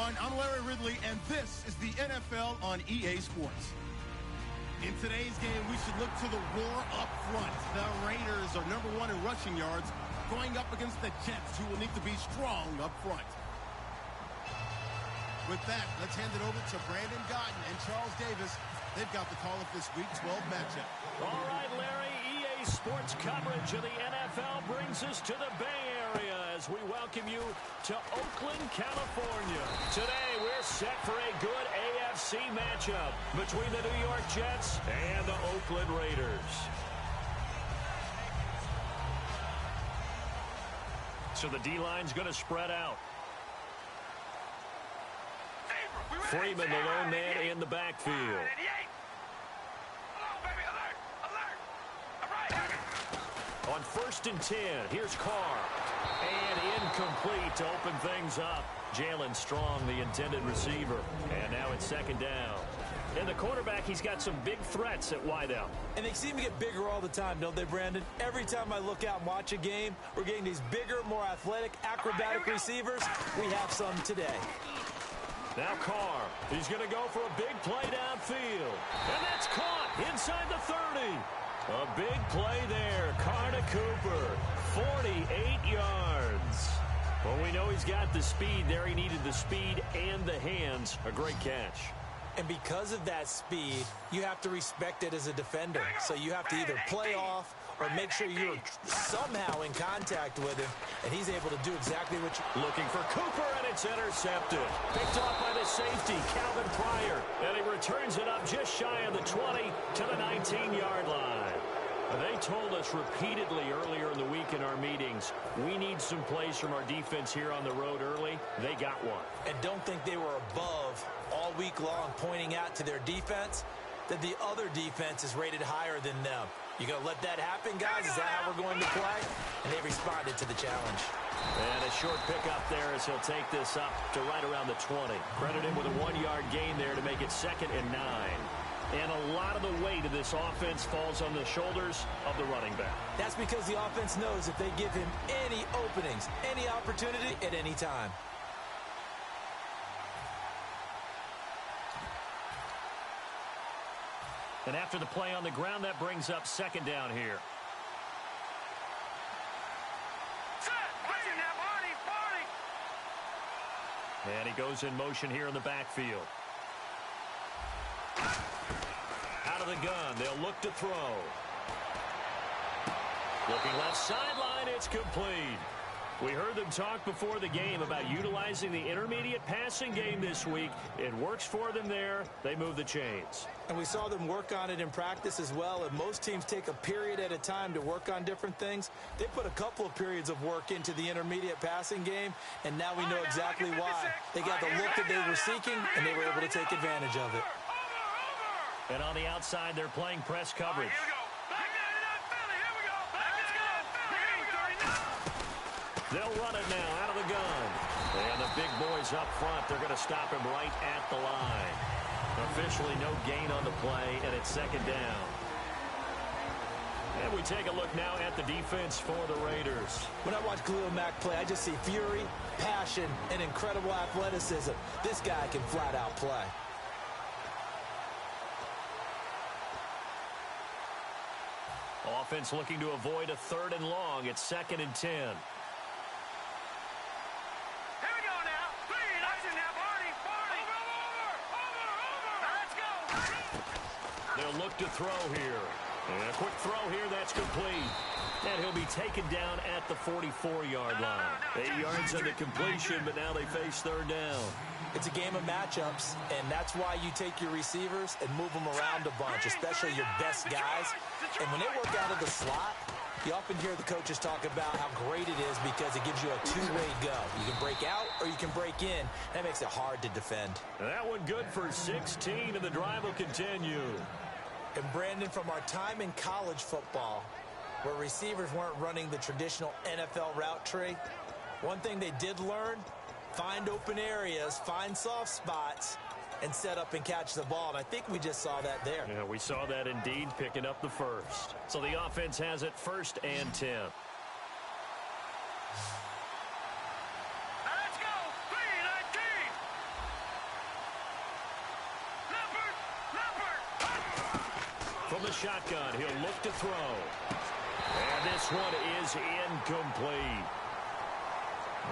everyone. I'm Larry Ridley, and this is the NFL on EA Sports. In today's game, we should look to the war up front. The Raiders are number 1 in rushing yards, going up against the Jets, who will need to be strong up front. With that, let's hand it over to Brandon Gaudin and Charles Davis. They've got the call of this Week 12 matchup. All right, Larry, EA Sports coverage of the NFL brings us to the Bay Area as we welcome you to Oakland, California. Today, we're set for a good AFC matchup between the New York Jets and the Oakland Raiders. So the D-line's going to spread out. Freeman, the lone man in the backfield. On 1st and 10, here's Carr. And incomplete to open things up. Jalen Strong, the intended receiver. And now it's 2nd down. And the quarterback, he's got some big threats at wideout. And they seem to get bigger all the time, don't they, Brandon? Every time I look out and watch a game, we're getting these bigger, more athletic, acrobatic receivers. We have some today. Now Carr, he's going to go for a big play downfield. And that's caught inside the 30. A big play there. Carr to Cooper, 48 yards. Well, we know he's got the speed there. He needed the speed and the hands. A great catch. And because of that speed, you have to respect it as a defender. So you have to either play off or make sure you're somehow in contact with him, and he's able to do exactly what you're looking for Cooper, and it's intercepted. Picked off by the safety, Calvin Pryor, and he returns it up just shy of the 20 to the 19-yard line. They told us repeatedly earlier in the week in our meetings, we need some plays from our defense here on the road early. They got one. And don't think they were above all week long, pointing out to their defense that the other defense is rated higher than them. You going to let that happen, guys? Is that how we're going to play? And they responded to the challenge. And a short pickup there as he'll take this up to right around the 20. Credit him with a 1-yard gain there to make it 2nd and 9. And a lot of the weight of this offense falls on the shoulders of the running back. That's because the offense knows if they give him any openings, any opportunity at any time. And after the play on the ground, that brings up 2nd down here. And he goes in motion here in the backfield. Out of the gun, they'll look to throw. Looking left sideline, it's complete. We heard them talk before the game about utilizing the intermediate passing game this week. It works for them there. They move the chains. And we saw them work on it in practice as well. And most teams take a period at a time to work on different things. They put a couple of periods of work into the intermediate passing game, and now we know exactly why. They got the look that they were seeking, and they were able to take advantage of it. And on the outside, they're playing press coverage. They'll run it now out of the gun. And the big boys up front, they're going to stop him right at the line. Officially no gain on the play, and it's 2nd down. And we take a look now at the defense for the Raiders. When I watch Khalil Mack play, I just see fury, passion, and incredible athleticism. This guy can flat out play. Offense looking to avoid a 3rd and long. It's 2nd and 10. They'll look to throw here. And a quick throw here, that's complete. And he'll be taken down at the 44-yard line. 8 yards on the completion, but now they face 3rd down. It's a game of matchups, and that's why you take your receivers and move them around a bunch, especially your best guys. And when they work out of the slot, you often hear the coaches talk about how great it is because it gives you a two-way go. You can break out or you can break in. That makes it hard to defend. That one good for 16, and the drive will continue. And Brandon, from our time in college football, where receivers weren't running the traditional NFL route tree, one thing they did learn, find open areas, find soft spots, and set up and catch the ball. And I think we just saw that there. Yeah, we saw that indeed, picking up the first. So the offense has it 1st and 10. Let's go, 3-19. From the shotgun, he'll look to throw. And this one is incomplete.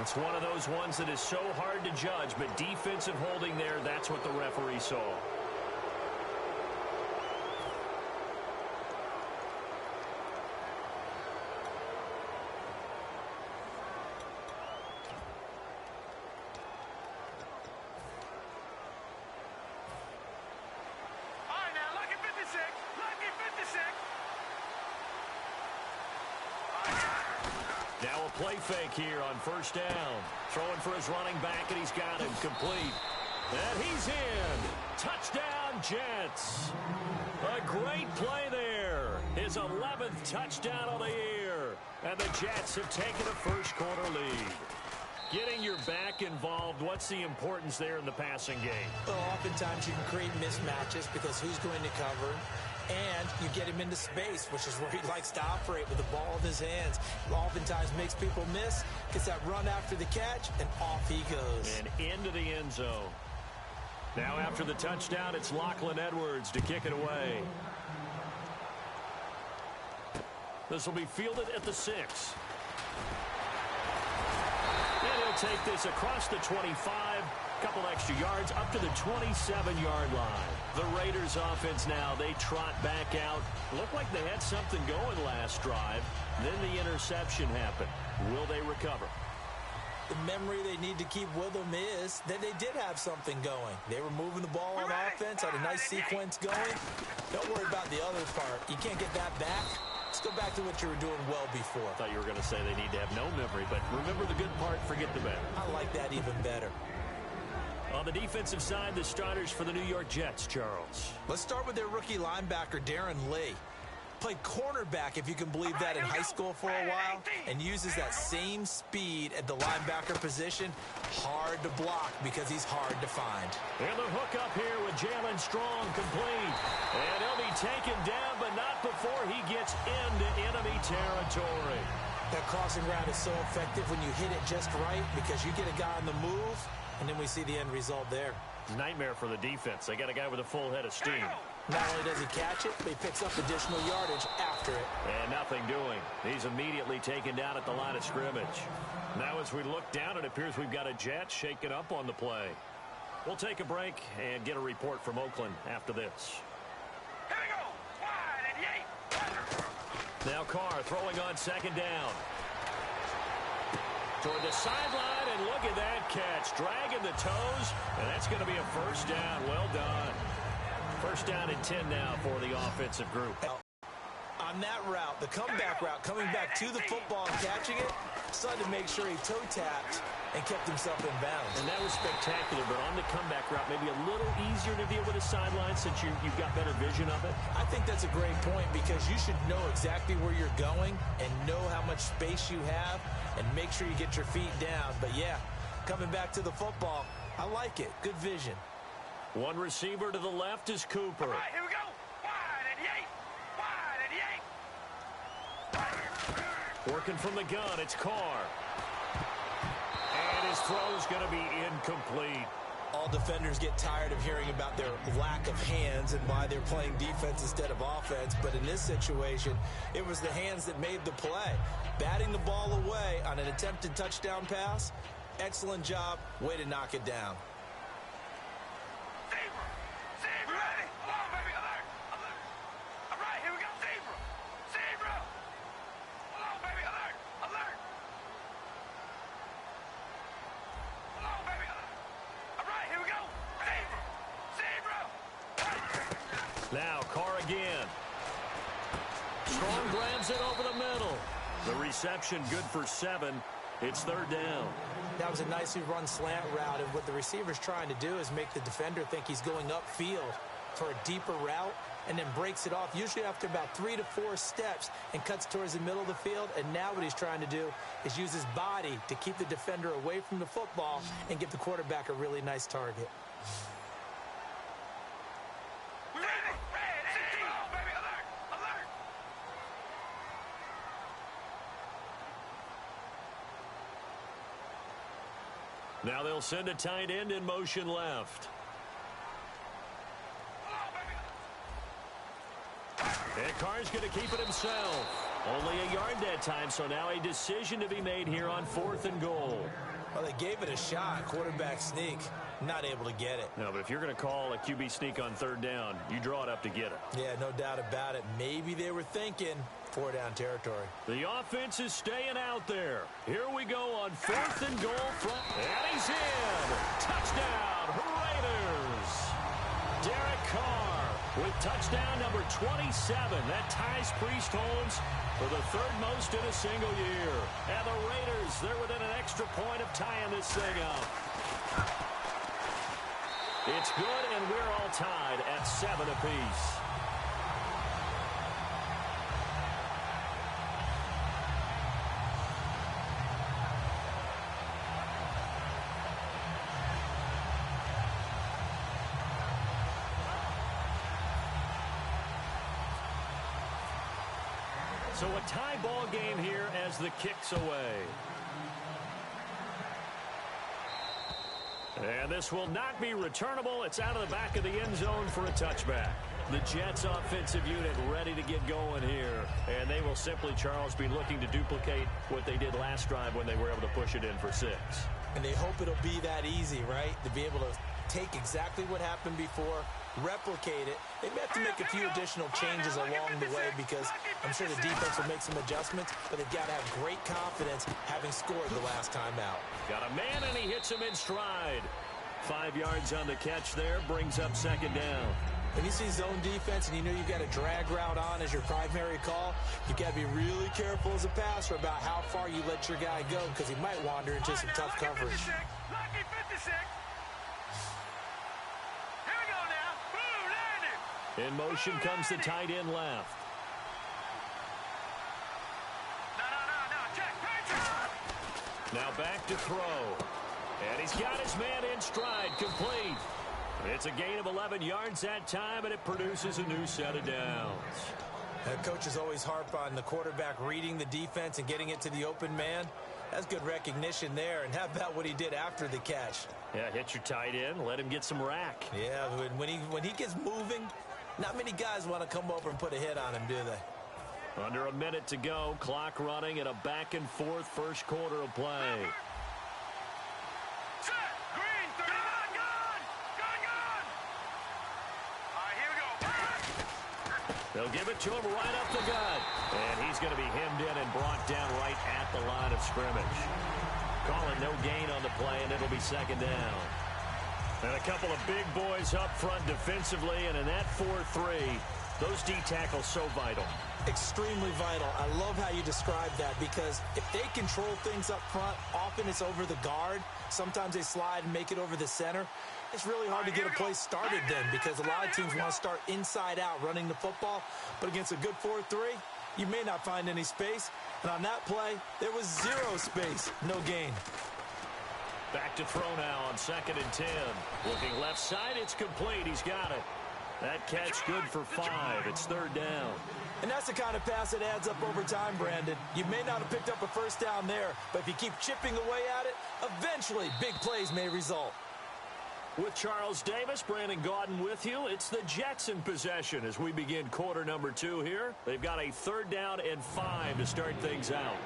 It's one of those ones that is so hard to judge, but defensive holding there, that's what the referee saw. Now a play fake here on first down. Throwing for his running back, and he's got him complete. And he's in. Touchdown, Jets. A great play there. His 11th touchdown of the year. And the Jets have taken a first-quarter lead. Getting your back involved, what's the importance there in the passing game? Well, oftentimes you can create mismatches because who's going to cover? And you get him into space, which is where he likes to operate with the ball in his hands. Oftentimes makes people miss, gets that run after the catch, and off he goes. And into the end zone. Now after the touchdown, it's Lachlan Edwards to kick it away. This will be fielded at the 6. And he'll take this across the 25. Couple extra yards up to the 27-yard line. The Raiders offense now, they trot back out. Looked like they had something going last drive. Then the interception happened. Will they recover? The memory they need to keep with them is that they did have something going. They were moving the ball on offense, had a nice sequence going. Don't worry about the other part. You can't get that back. Let's go back to what you were doing well before. I thought you were going to say they need to have no memory, but remember the good part, forget the bad. I like that even better. On the defensive side, the starters for the New York Jets, Charles. Let's start with their rookie linebacker, Darren Lee. Played cornerback, if you can believe that, in high school for a while, and uses that same speed at the linebacker position. Hard to block because he's hard to find. And the hook up here with Jalen Strong complete. And he'll be taken down, but not before he gets into enemy territory. That crossing route is so effective when you hit it just right because you get a guy on the move, and then we see the end result there. Nightmare for the defense. They got a guy with a full head of steam. Not only does he catch it, but he picks up additional yardage after it. And nothing doing. He's immediately taken down at the line of scrimmage. Now as we look down, it appears we've got a Jet shaken up on the play. We'll take a break and get a report from Oakland after this. Here we go. Wide and Now Carr throwing on second down. Toward the sideline, and look at that catch. Dragging the toes, and that's going to be a first down. Well done. First down and 10 now for the offensive group. On that route, the comeback route, coming back to the football and catching it, decided to make sure he toe-tapped and kept himself in bounds. And that was spectacular, but on the comeback route, maybe a little easier to deal with the sideline since you've got better vision of it. I think that's a great point because you should know exactly where you're going and know how much space you have and make sure you get your feet down. But, yeah, coming back to the football, I like it. Good vision. One receiver to the left is Cooper. All right, here we go. Wide and Working from the gun, it's Carr. And his throw is going to be incomplete. All defenders get tired of hearing about their lack of hands and why they're playing defense instead of offense. But in this situation, it was the hands that made the play. Batting the ball away on an attempted touchdown pass, excellent job. Way to knock it down. Now Carr again. Strong grabs it over the middle. The reception good for 7. It's third down. That was a nicely run slant route, and what the receiver's trying to do is make the defender think he's going upfield for a deeper route and then breaks it off, usually after about 3 to 4 steps, and cuts towards the middle of the field. And now what he's trying to do is use his body to keep the defender away from the football and give the quarterback a really nice target. Now they'll send a tight end in motion left. And Carr's going to keep it himself. Only a yard that time, so now a decision to be made here on 4th and goal. Well, they gave it a shot. Quarterback sneak. Not able to get it. No, but if you're going to call a QB sneak on 3rd down, you draw it up to get it. Yeah, no doubt about it. Maybe they were thinking 4-down territory. The offense is staying out there. Here we go on 4th and goal. And he's in. Touchdown, Raiders. Derek Carr with touchdown number 27. That ties Priest Holmes for the 3rd most in a single year. And the Raiders, they're within an extra point of tying this thing up. It's good, and we're all tied at 7 apiece. So a tie ball game here as the kick's away. And this will not be returnable. It's out of the back of the end zone for a touchback. The Jets offensive unit ready to get going here. And they will simply, Charles, be looking to duplicate what they did last drive when they were able to push it in for 6. And they hope it'll be that easy, right? To be able to take exactly what happened before, replicate it. They may have to make a few additional changes along the way because I'm sure the defense will make some adjustments, but they've got to have great confidence having scored the last time out. Got a man, and he hits him in stride. 5 yards on the catch there, brings up 2nd down. When you see zone defense and you know you've got a drag route on as your primary call, you've got to be really careful as a passer about how far you let your guy go because he might wander into some tough coverage. Lucky 56. Here we go now. Boom, landed. In motion comes the tight end left. No, check. Now back to throw. And he's got his man in stride, complete. It's a gain of 11 yards that time, and it produces a new set of downs. Coaches always harp on the quarterback reading the defense and getting it to the open man. That's good recognition there. And how about what he did after the catch? Yeah, hit your tight end, let him get some rack. Yeah, when he gets moving, not many guys want to come over and put a hit on him, do they? Under a minute to go, clock running at a back and forth first quarter of play. Set. Green, 39. Gone. All right, here we go. They'll give it to him right up the gut. And he's going to be hemmed in and brought down right at the line of scrimmage. Call it no gain on the play, and it'll be 2nd down. And a couple of big boys up front defensively, and in that 4-3, those D tackles so vital. Extremely vital. I love how you describe that because if they control things up front, often it's over the guard. Sometimes they slide and make it over the center. It's really hard to get a play started then because a lot of teams want to start inside out running the football. But against a good 4-3, you may not find any space. And on that play, there was 0 space. No gain. Back to throw now on 2nd and 10. Looking left side, it's complete. He's got it. That catch good for 5. It's 3rd down. And that's the kind of pass that adds up over time, Brandon. You may not have picked up a first down there, but if you keep chipping away at it, eventually big plays may result. With Charles Davis, Brandon Gaudin with you. It's the Jets in possession as we begin quarter number 2 here. They've got a 3rd down and 5 to start things out.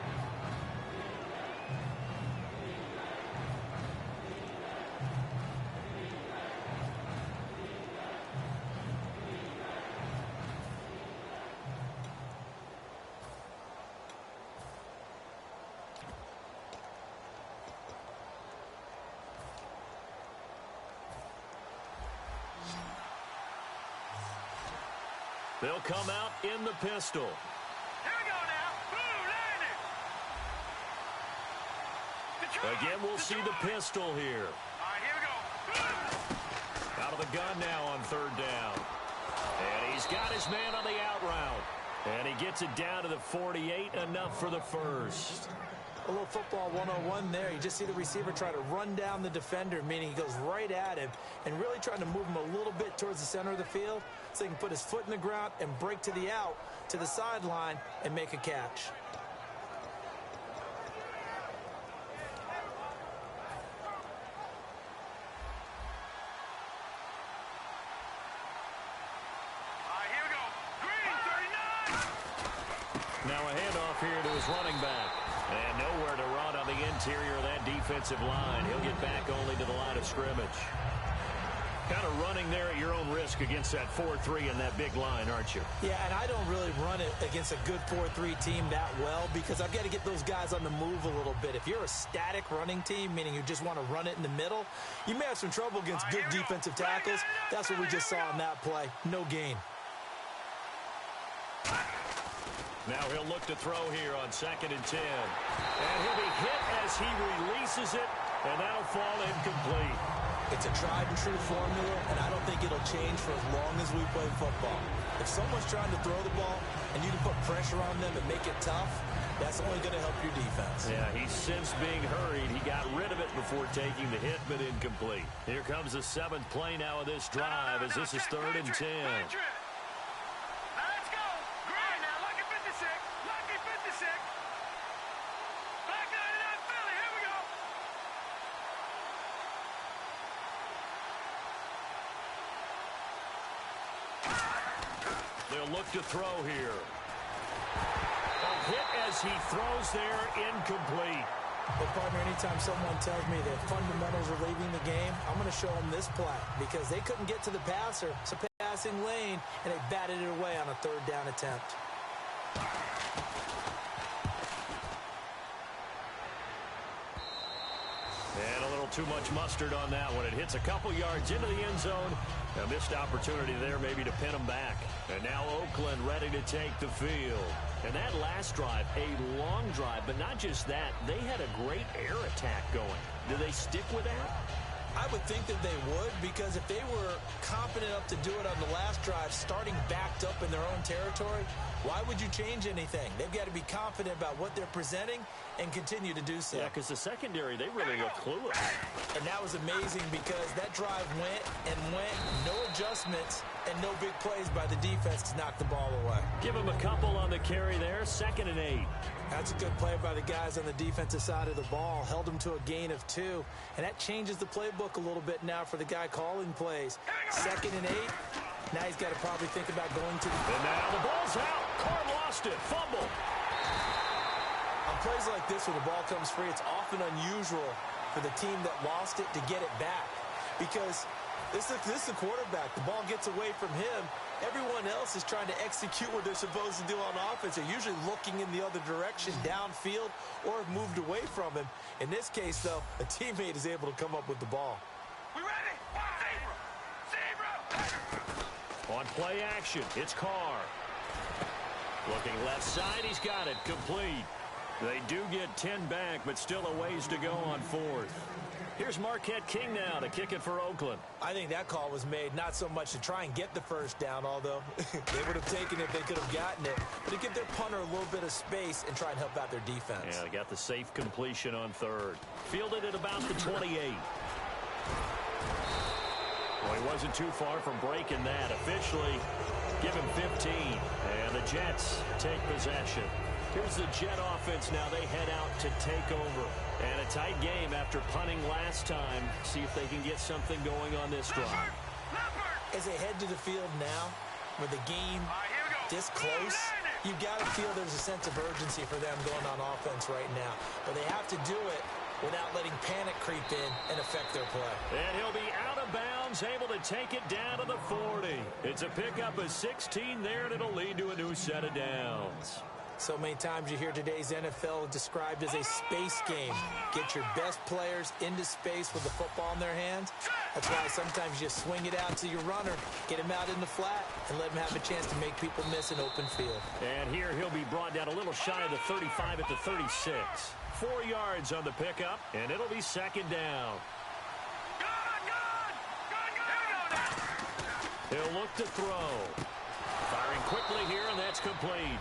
They'll come out in the pistol. Here we go now. Boom, landed. Again, we'll see the pistol here. All right, here we go. Boom. Out of the gun now on 3rd down. And he's got his man on the out route. And he gets it down to the 48, enough for the first. A little football 101 there. You just see the receiver try to run down the defender, meaning he goes right at him and really trying to move him a little bit towards the center of the field so he can put his foot in the ground and break to the out, to the sideline, and make a catch. All right, here we go. Green, 39. Now a handoff here to his running back. And nowhere to run on the interior of that defensive line. He'll get back only to the line of scrimmage. Kind of running there at your own risk against that 4-3 and that big line, aren't you? Yeah, and I don't really run it against a good 4-3 team that well because I've got to get those guys on the move a little bit. If you're a static running team, meaning you just want to run it in the middle, you may have some trouble against good defensive tackles. That's what we just saw in that play. No gain. Now he'll look to throw here on 2nd and 10. And he'll be hit as he releases it, and that'll fall incomplete. It's a tried-and-true formula, and I don't think it'll change for as long as we play football. If someone's trying to throw the ball and you can put pressure on them and make it tough, that's only going to help your defense. Yeah, he's since being hurried. He got rid of it before taking the hit, but incomplete. Here comes the 7th play now of this drive as this is 3rd and 10. Let's go. Green now. Lucky 56. Lucky 56. Back 99 Philly. Here we go. They'll look to throw here. A hit as he throws there, incomplete. Well, partner, anytime someone tells me that fundamentals are leaving the game, I'm going to show them this play because they couldn't get to the passer. It's a passing lane, and they batted it away on a 3rd down attempt. And a little too much mustard on that one. It hits a couple yards into the end zone. A missed opportunity there maybe to pin them back. And now Oakland ready to take the field. And that last drive, a long drive, but not just that. They had a great air attack going. Do they stick with that? I would think that they would because if they were confident enough to do it on the last drive, starting backed up in their own territory, why would you change anything? They've got to be confident about what they're presenting and continue to do so. Yeah, because the secondary, they really look clueless. And that was amazing because that drive went and went, no adjustments, and no big plays by the defense to knock the ball away. Give him a couple on the carry there, 2nd and 8. That's a good play by the guys on the defensive side of the ball. Held them to a gain of 2. And that changes the playbook a little bit now for the guy calling plays. 2nd and 8. Now he's got to probably think about going to the... And now the ball's out. Carr lost it. Fumble. On plays like this where the ball comes free, it's often unusual for the team that lost it to get it back. Because this is the quarterback. The ball gets away from him. Everyone else is trying to execute what they're supposed to do on offense. They're usually looking in the other direction, downfield, or have moved away from him. In this case, though, a teammate is able to come up with the ball. We ready? Zebra! Zebra! On play action, it's Carr. Looking left side, he's got it. Complete. They do get 10 back, but still a ways to go on 4th. Here's Marquette King now to kick it for Oakland. I think that call was made not so much to try and get the first down, although they would have taken it if they could have gotten it, but to give their punter a little bit of space and try and help out their defense. Yeah, they got the safe completion on 3rd. Fielded at about the 28. Well, he wasn't too far from breaking that. Officially, give him 15. And the Jets take possession. Here's the Jet offense now. They head out to take over. And a tight game after punting last time. See if they can get something going on this drive. As they head to the field now, with the game this close, you've got to feel there's a sense of urgency for them going on offense right now. But they have to do it without letting panic creep in and affect their play. And he'll be out of bounds, able to take it down to the 40. It's a pickup of 16 there, and it'll lead to a new set of downs. So many times you hear today's NFL described as a space game. Get your best players into space with the football in their hands. That's why sometimes you swing it out to your runner, get him out in the flat, and let him have a chance to make people miss an open field. And here he'll be brought down a little shy of the 35 at the 36. 4 yards on the pickup, and it'll be 2nd down. He'll look to throw. Firing quickly here, and that's complete.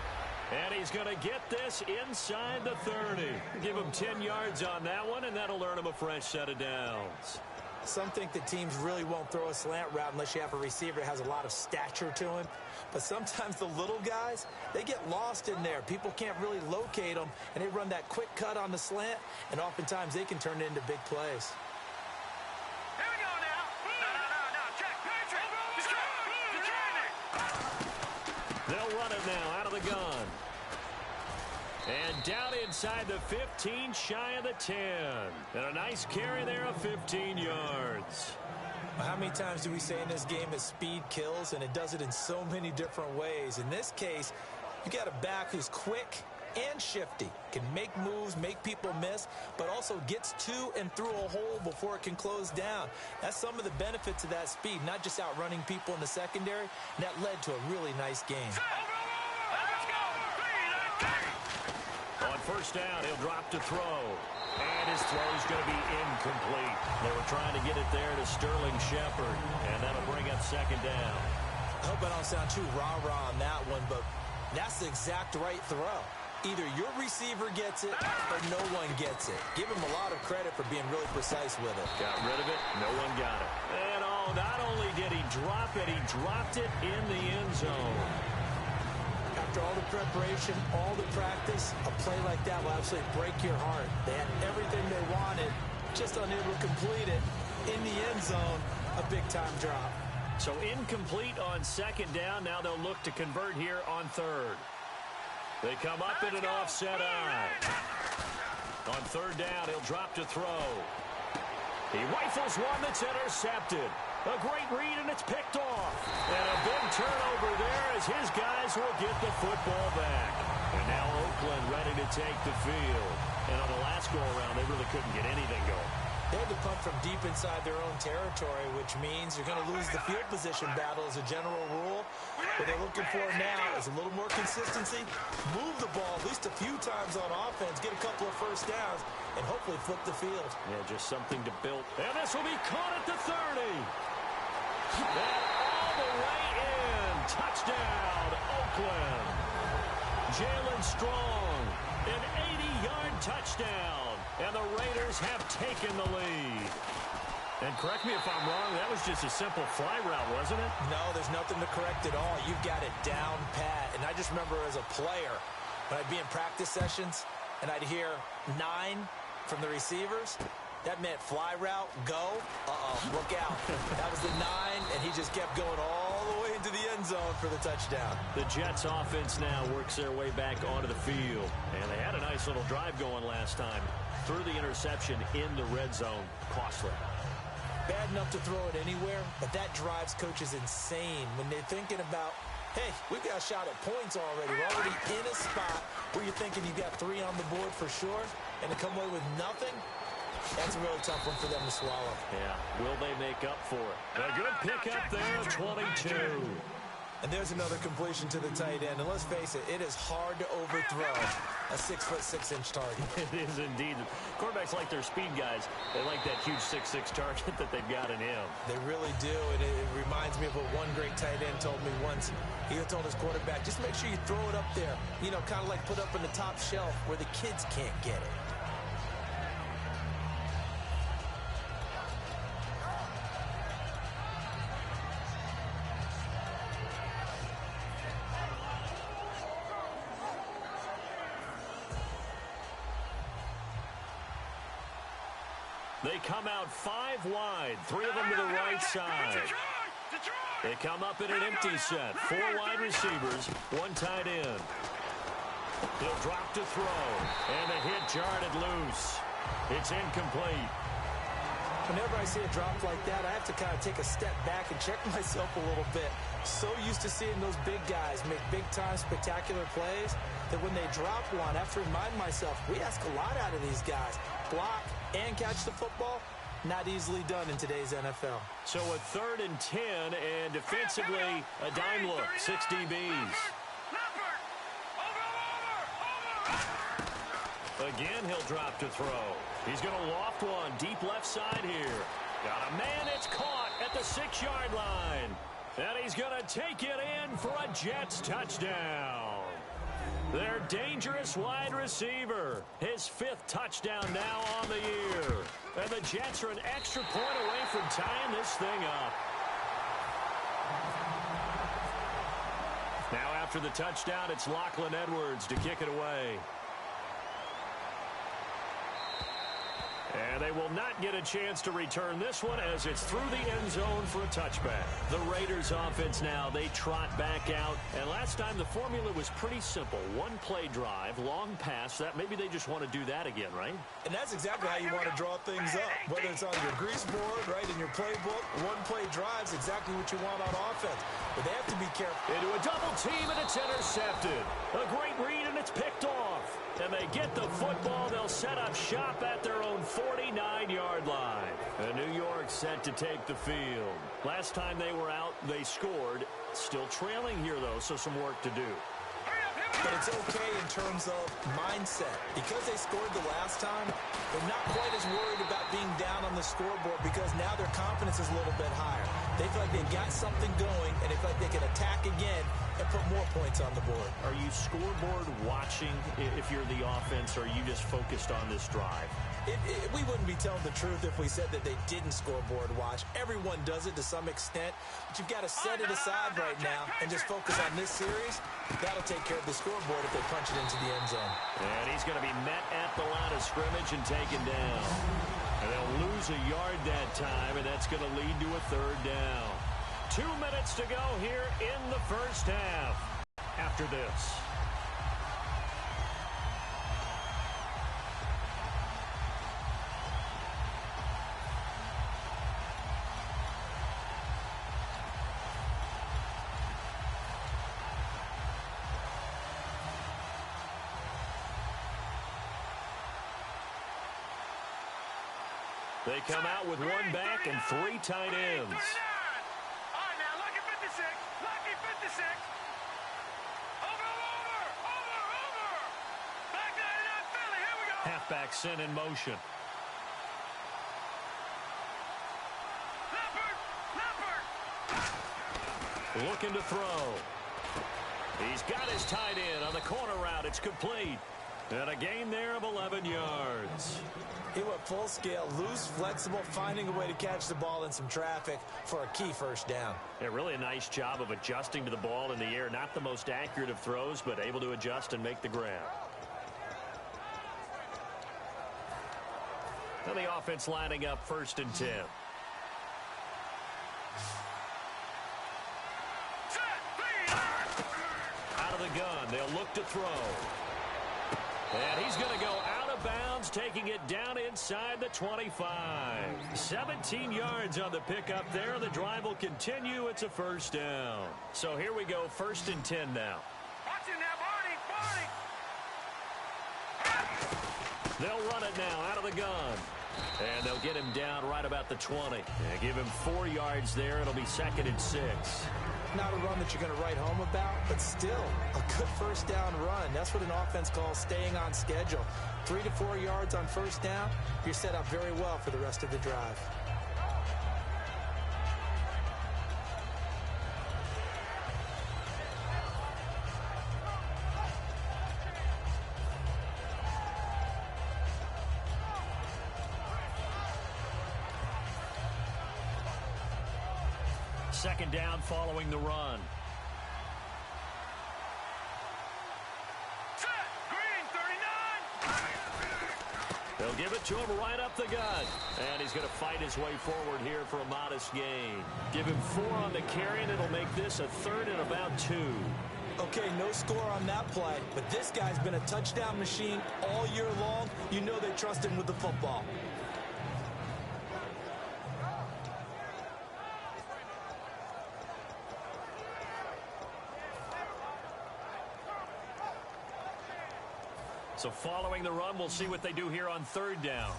And he's going to get this inside the 30. Give him 10 yards on that one, and that'll earn him a fresh set of downs. Some think that teams really won't throw a slant route unless you have a receiver that has a lot of stature to him. But sometimes the little guys, they get lost in there. People can't really locate them, and they run that quick cut on the slant, and oftentimes they can turn it into big plays. Here we go now. No. Check. They'll run it now out of the gun. And down inside the 15, shy of the 10. And a nice carry there of 15 yards. How many times do we say in this game that speed kills, and it does it in so many different ways? In this case, you got a back who's quick and shifty, can make moves, make people miss, but also gets to and through a hole before it can close down. That's some of the benefits of that speed, not just outrunning people in the secondary, and that led to a really nice game. On first down, he'll drop to throw. And his throw is going to be incomplete. They were trying to get it there to Sterling Shepard, and that'll bring up second down. I hope I don't sound too rah-rah on that one, but that's the exact right throw. Either your receiver gets it or no one gets it. Give him a lot of credit for being really precise with it. Got rid of it. No one got it. And not only did he drop it, he dropped it in the end zone. After all the preparation, all the practice, a play like that will absolutely break your heart. They had everything they wanted, just unable to complete it. In the end zone, a big-time drop. So incomplete on second down. Now they'll look to convert here on third. They come up in an offset eye. On third down, he'll drop to throw. He rifles one that's intercepted. A great read, and it's picked off. And a big turnover there as his guys will get the football back. And now Oakland ready to take the field. And on the last go-around, they really couldn't get anything going. They had to punt from deep inside their own territory, which means you're going to lose the field position battle as a general rule. What they're looking for now is a little more consistency, move the ball at least a few times on offense, get a couple of first downs, and hopefully flip the field. Yeah, just something to build. And this will be caught at the 30. That all the way in. Touchdown, Oakland. Jalen Strong, an 80-yard touchdown. And the Raiders have taken the lead. And correct me if I'm wrong, that was just a simple fly route, wasn't it? No, there's nothing to correct at all. You've got it down pat. And I just remember as a player, when I'd be in practice sessions, and I'd hear 9 from the receivers, that meant fly route, go, look out. That was the 9, and he just kept going all the way into the end zone for the touchdown. The Jets offense now works their way back onto the field. And they had a nice little drive going last time. Threw the interception in the red zone. Costly. Bad enough to throw it anywhere, but that drives coaches insane when they're thinking about, hey, we've got a shot at points already. We're already in a spot where you're thinking you've got 3 on the board for sure, and to come away with nothing, that's a really tough one for them to swallow. Yeah, will they make up for it? A good pickup there, 22. And there's another completion to the tight end. And let's face it is hard to overthrow a 6'6" target. It is indeed. Quarterbacks like their speed guys. They like that huge 6'6" target that they've got in him. They really do. And it reminds me of what one great tight end told me once. He told his quarterback, just make sure you throw it up there. You know, kind of like put up in the top shelf where the kids can't get it. They come out 5 wide, 3 of them to the right side. They come up in an empty set, 4 wide receivers, 1 tight end. He'll drop to throw, and the hit jarred it loose. It's incomplete. Whenever I see a drop like that, I have to kind of take a step back and check myself a little bit. So used to seeing those big guys make big-time spectacular plays that when they drop one, I have to remind myself, we ask a lot out of these guys. Block and catch the football, not easily done in today's NFL. So a 3rd and 10, and defensively, a dime look, 6 DBs. Again, he'll drop to throw. He's going to loft one deep left side here. Got a man, it's caught at the 6-yard line. And he's going to take it in for a Jets touchdown. Their dangerous wide receiver. His 5th touchdown now on the year. And the Jets are an extra point away from tying this thing up. Now after the touchdown, it's Lachlan Edwards to kick it away. And they will not get a chance to return this one as it's through the end zone for a touchback. The Raiders offense now, they trot back out. And last time the formula was pretty simple. One play drive, long pass. That maybe they just want to do that again, right? And that's exactly how you want to draw things up. Whether it's on your grease board, right, in your playbook, one play drive is exactly what you want on offense. But they have to be careful. Into a double team, and it's intercepted. A great read, and it's picked off. And they get the football. They'll set up shop at their own 49-yard line. And New York set to take the field. Last time they were out, they scored. Still trailing here, though, so some work to do. But it's okay in terms of mindset. Because they scored the last time, they're not quite as worried about being down on the scoreboard because now their confidence is a little bit higher. They feel like they've got something going, and they feel like they can attack again and put more points on the board. Are you scoreboard watching if you're the offense, or are you just focused on this drive? We wouldn't be telling the truth if we said that they didn't scoreboard watch. Everyone does it to some extent, but you've got to set it aside right now and just focus on this series. That'll take care of the scoreboard if they punch it into the end zone. And he's going to be met at the line of scrimmage and taken down. And they'll lose a yard that time, and that's going to lead to a third down. 2 minutes to go here in the first half. After this. They come out with one back and 3 tight ends. All right, now, lucky 56. Lucky 56. Over. Back 99 Philly. Here we go. Halfback sent in motion. Leopard. Looking to throw. He's got his tight end on the corner route. It's complete. And a gain there of 11 yards. He went full scale, loose, flexible, finding a way to catch the ball in some traffic for a key first down. Yeah, really a nice job of adjusting to the ball in the air. Not the most accurate of throws, but able to adjust and make the grab. And the offense lining up 1st and 10. Out of the gun, they'll look to throw. And he's going to go out of bounds, taking it down inside the 25. 17 yards on the pickup there. The drive will continue. It's a first down. So here we go, 1st and 10 now. Watch it now, Barney. They'll run it now out of the gun. And they'll get him down right about the 20. And give him 4 yards there. It'll be 2nd and 6. Not a run that you're going to write home about, but still a good first down run. That's what an offense calls staying on schedule. 3 to 4 yards on first down, you're set up very well for the rest of the drive. Second down following the run. Set. Green, 39. They'll give it to him right up the gut. And he's going to fight his way forward here for a modest gain. Give him 4 on the carry, and it'll make this a 3rd and about 2. Okay, no score on that play, but this guy's been a touchdown machine all year long. You know they trust him with the football. So following the run, we'll see what they do here on 3rd down.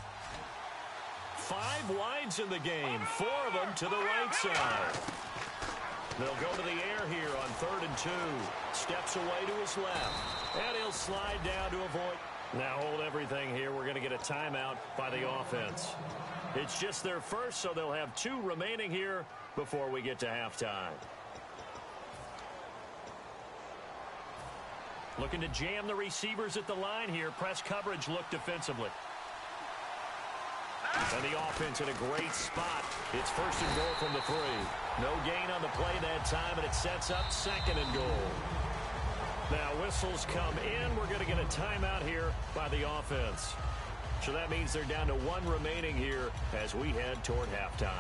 5 wides in the game, 4 of them to the right side. They'll go to the air here on 3rd and 2. Steps away to his left. And he'll slide down to avoid. Now hold everything here. We're going to get a timeout by the offense. It's just their first, so they'll have 2 remaining here before we get to halftime. Looking to jam the receivers at the line here. Press coverage look defensively. And the offense in a great spot. It's 1st and goal from the 3. No gain on the play that time, and it sets up 2nd and goal. Now whistles come in. We're going to get a timeout here by the offense. So that means they're down to 1 remaining here as we head toward halftime.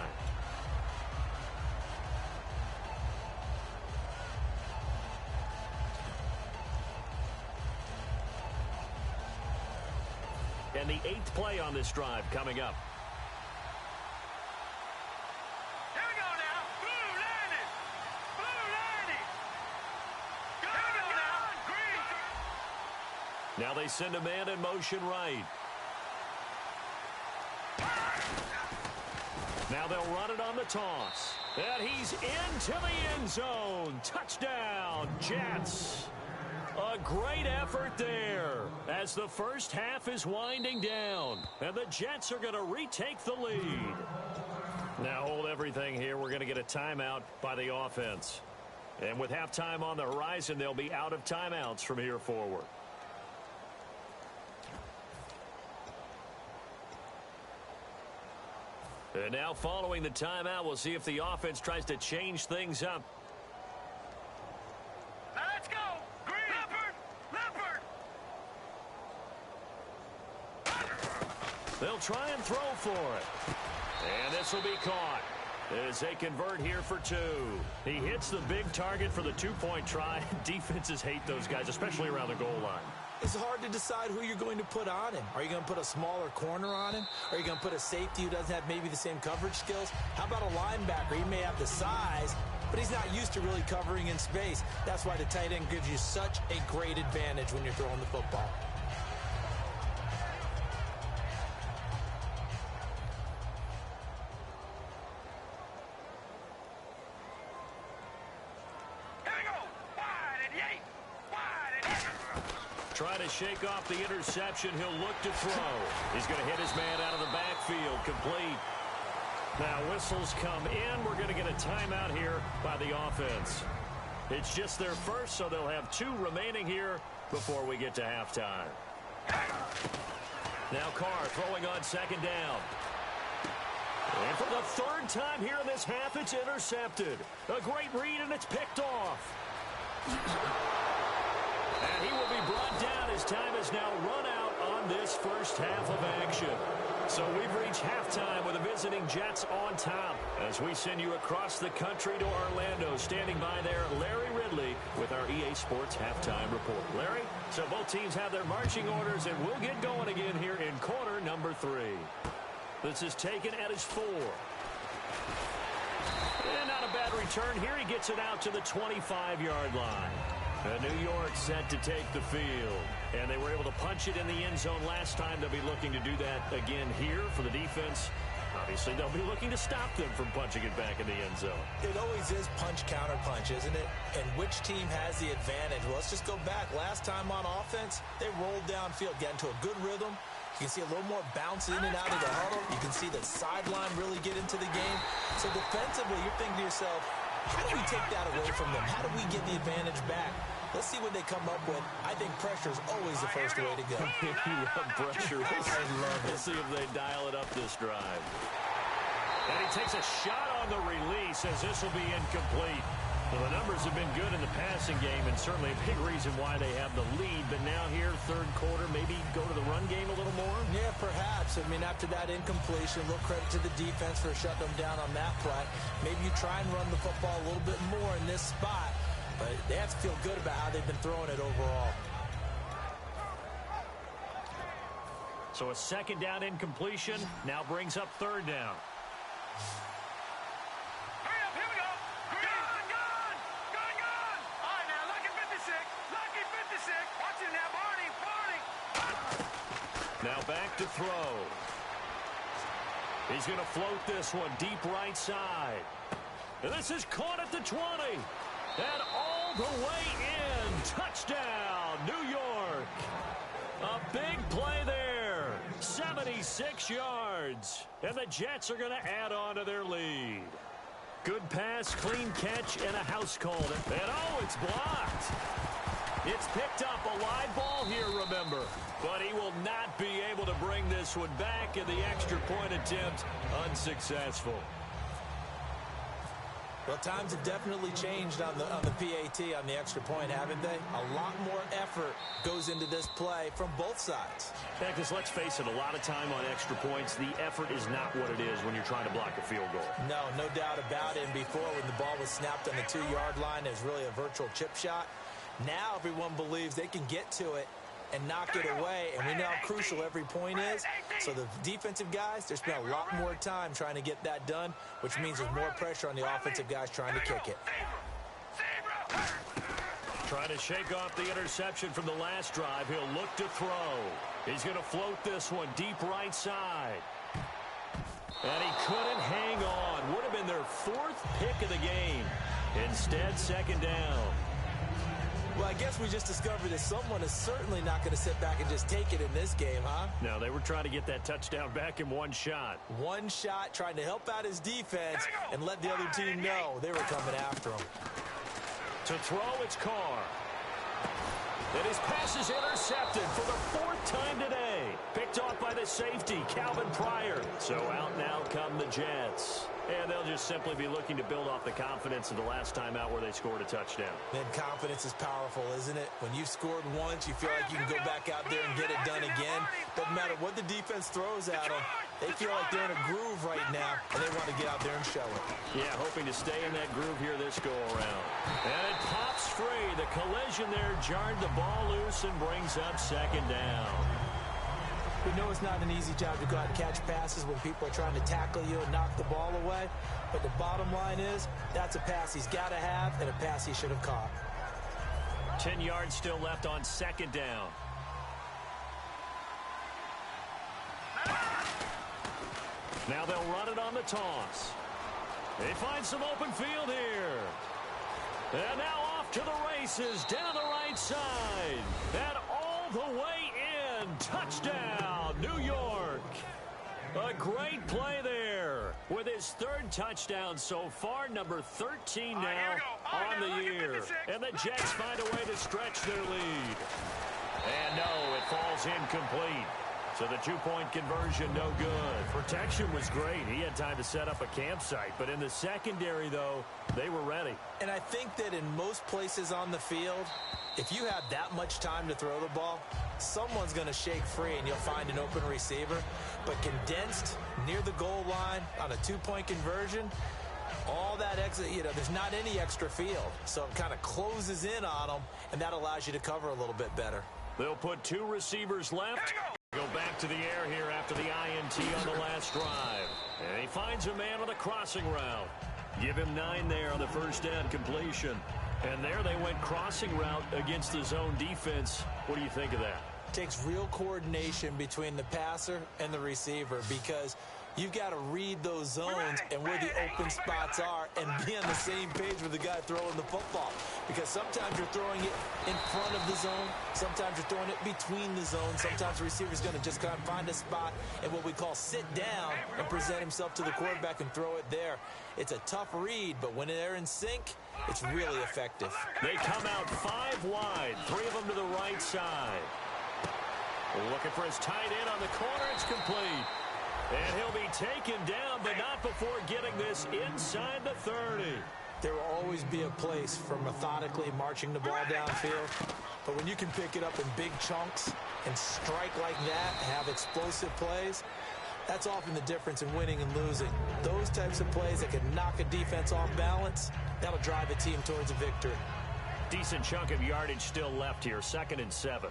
And the 8th play on this drive coming up. Here we go now. Blue landed. Blue landed. Here we go now. Green. Now they send a man in motion right. Now they'll run it on the toss. And he's into the end zone. Touchdown, Jets. A great effort there as the first half is winding down. And the Jets are going to retake the lead. Now hold everything here. We're going to get a timeout by the offense. And with halftime on the horizon, they'll be out of timeouts from here forward. And now following the timeout, we'll see if the offense tries to change things up. Now let's go. Green. Leopard. They'll try and throw for it. And this will be caught as they convert here for 2. He hits the big target for the 2-point try. Defenses hate those guys, especially around the goal line. It's hard to decide who you're going to put on him. Are you going to put a smaller corner on him? Are you going to put a safety who doesn't have maybe the same coverage skills? How about a linebacker? He may have the size, but he's not used to really covering in space. That's why the tight end gives you such a great advantage when you're throwing the football. Trying to shake off the interception. He'll look to throw. He's going to hit his man out of the backfield. Complete. Now whistles come in. We're going to get a timeout here by the offense. It's just their first, so they'll have 2 remaining here before we get to halftime. Now Carr throwing on 2nd down. And for the 3rd time here in this half, it's intercepted. A great read, and it's picked off. And he will be brought down. His time is now run out on this first half of action. So we've reached halftime with the visiting Jets on top. As we send you across the country to Orlando, standing by there, Larry Ridley with our EA Sports Halftime Report. Larry, so both teams have their marching orders, and we'll get going again here in quarter number 3. This is taken at his 4. And not a bad return here. He gets it out to the 25-yard line. New York set to take the field. And they were able to punch it in the end zone last time. They'll be looking to do that again here for the defense. Obviously, they'll be looking to stop them from punching it back in the end zone. It always is punch-counter-punch, isn't it? And which team has the advantage? Well, let's just go back. Last time on offense, they rolled downfield, got into a good rhythm. You can see a little more bounce in and out of the huddle. You can see the sideline really get into the game. So defensively, you're thinking to yourself, how do we take that away from them? How do we get the advantage back? Let's see what they come up with. I think pressure is always the first way to go. You love pressure. I love it. Let's see if they dial it up this drive. And he takes a shot on the release as this will be incomplete. Well, the numbers have been good in the passing game, and certainly a big reason why they have the lead. But now here, 3rd quarter, maybe go to the run game a little more? Yeah, perhaps. I mean, after that incompletion, a little credit to the defense for shutting them down on that play. Maybe you try and run the football a little bit more in this spot. But they have to feel good about how they've been throwing it overall. So a 2nd down incompletion now brings up 3rd down. Hurry up, here we go. Gone. All right, now, lucky 56. Lucky 56. Watch it now, Barney. Now back to throw. He's going to float this one deep right side. And this is caught at the 20. And all the way in. Touchdown, New York. A big play there. 76 yards. And the Jets are going to add on to their lead. Good pass, clean catch, and a house call. And oh, it's blocked. It's picked up, a live ball here, remember. But he will not be able to bring this one back, and the extra point attempt unsuccessful. Well, times have definitely changed on the PAT, on the extra point, haven't they? A lot more effort goes into this play from both sides. Yeah, because let's face it, a lot of time on extra points, the effort is not what it is when you're trying to block a field goal. No doubt about it. And before, when the ball was snapped on the 2-yard line, it was really a virtual chip shot. Now everyone believes they can get to it and knock it away, and we know how crucial every point is. So the defensive guys, they spend a lot more time trying to get that done, which means there's more pressure on the offensive guys trying to kick it. Trying to shake off the interception from the last drive. He'll look to throw. He's going to float this one deep right side. And he couldn't hang on. Would have been their 4th pick of the game. Instead, second down. Well, I guess we just discovered that someone is certainly not going to sit back and just take it in this game, huh? No, they were trying to get that touchdown back in one shot. One shot, trying to help out his defense and let the other team know they were coming after him. To throw, it's Carr. And his pass is intercepted for the 4th time today. Picked off by the safety, Calvin Pryor. So out now come the Jets. And they'll just simply be looking to build off the confidence of the last time out where they scored a touchdown. Man, confidence is powerful, isn't it? When you've scored once, you feel like you can go back out there and get it done again. Doesn't matter what the defense throws at them. They feel like they're in a groove right now, and they want to get out there and show it. Yeah, hoping to stay in that groove here this go-around. And it pops free. The collision there jarred the ball loose and brings up second down. We know it's not an easy job to go out and catch passes when people are trying to tackle you and knock the ball away. But the bottom line is, that's a pass he's got to have and a pass he should have caught. 10 yards still left on second down. Now they'll run it on the toss. They find some open field here. And now off to the races down the right side. And all the way in. Touchdown, New York. A great play there with his 3rd touchdown so far, number 13 now on the year. And the Jets find a way to stretch their lead. And no, it falls incomplete. So the 2-point conversion, no good. Protection was great. He had time to set up a campsite. But in the secondary, though, they were ready. And I think that in most places on the field, if you have that much time to throw the ball, someone's going to shake free and you'll find an open receiver. But condensed near the goal line on a 2-point conversion, all that exit, there's not any extra field. So it kind of closes in on them, and that allows you to cover a little bit better. They'll put 2 receivers left. Go back to the air here after the INT on the last drive. And he finds a man on the crossing route. Give him 9 there on the first down completion. And there they went crossing route against the zone defense. What do you think of that? Takes real coordination between the passer and the receiver, because you've got to read those zones and where the open spots are and be on the same page with the guy throwing the football. Because sometimes you're throwing it in front of the zone. Sometimes you're throwing it between the zones. Sometimes the receiver's going to just kind of find a spot and what we call sit down and present himself to the quarterback and throw it there. It's a tough read, but when they're in sync, it's really effective. They come out 5 wide, 3 of them to the right side. Looking for his tight end on the corner. It's complete. And he'll be taken down, but not before getting this inside the 30. There will always be a place for methodically marching the ball downfield. But when you can pick it up in big chunks and strike like that, have explosive plays, that's often the difference in winning and losing. Those types of plays that can knock a defense off balance, that'll drive a team towards a victory. Decent chunk of yardage still left here, 2nd and 7.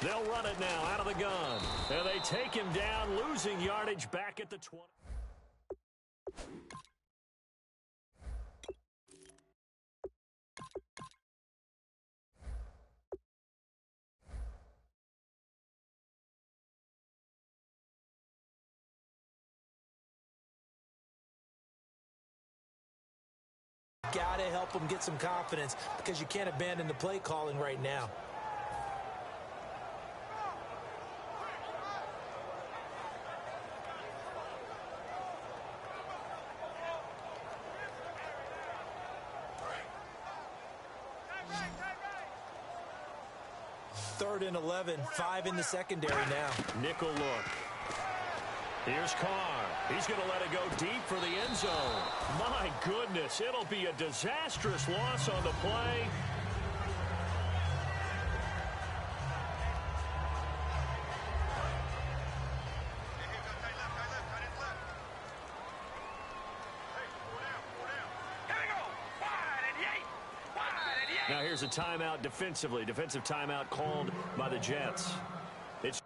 They'll run it now out of the gun. And they take him down, losing yardage back at the 20. Got to help them get some confidence, because you can't abandon the play calling right now. Third and 11, 5 in the secondary now. Nickel look. Here's Carr. He's going to let it go deep for the end zone. My goodness, it'll be a disastrous loss on the play. Now here's a timeout defensively. Defensive timeout called by the Jets. It's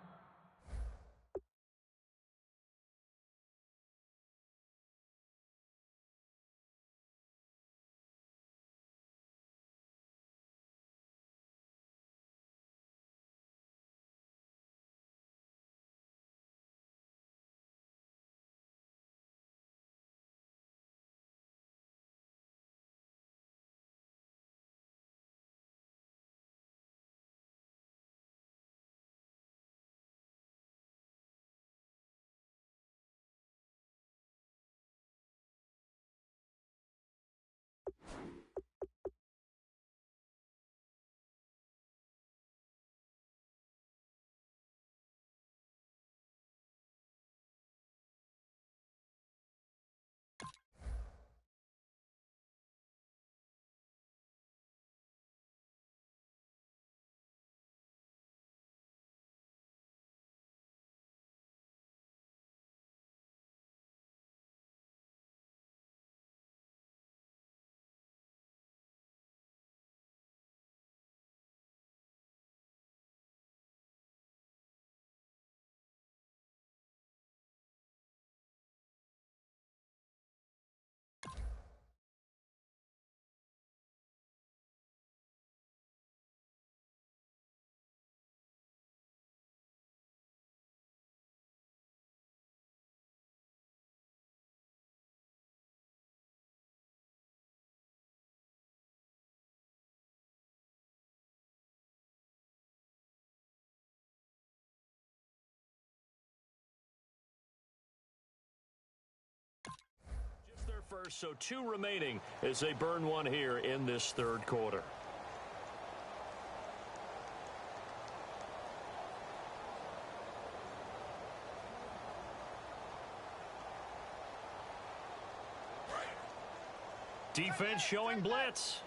just their first, so 2 remaining as they burn one here in this third quarter. Defense showing blitz.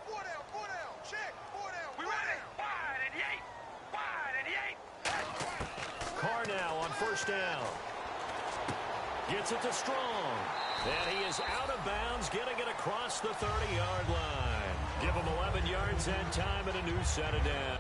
4 down, check, 4 down. We ready? Wide and 8. Carr now on first down. Gets it to Strong. And he is out of bounds, getting it across the 30-yard line. Give him 11 yards and time and a new set of down.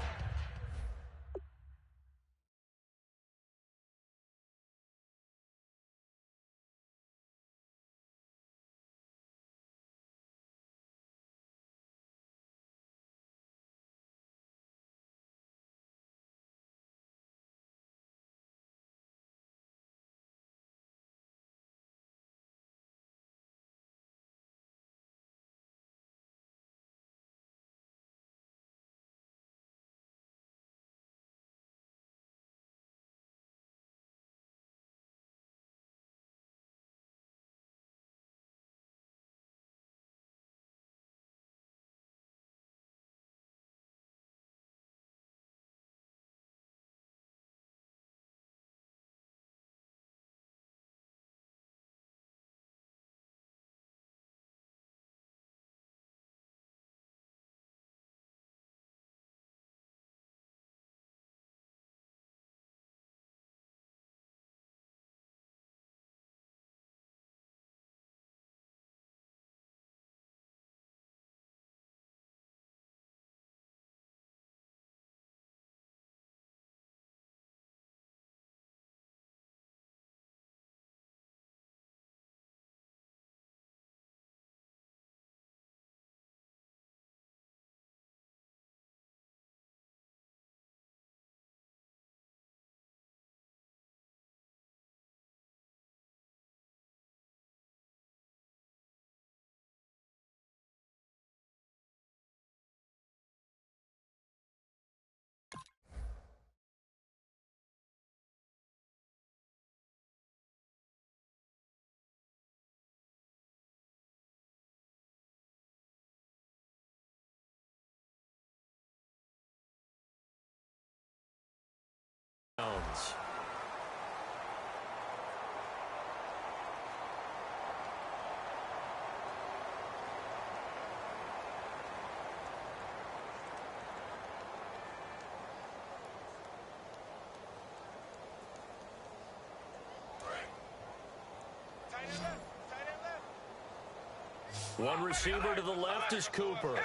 One receiver to the left is Cooper. Here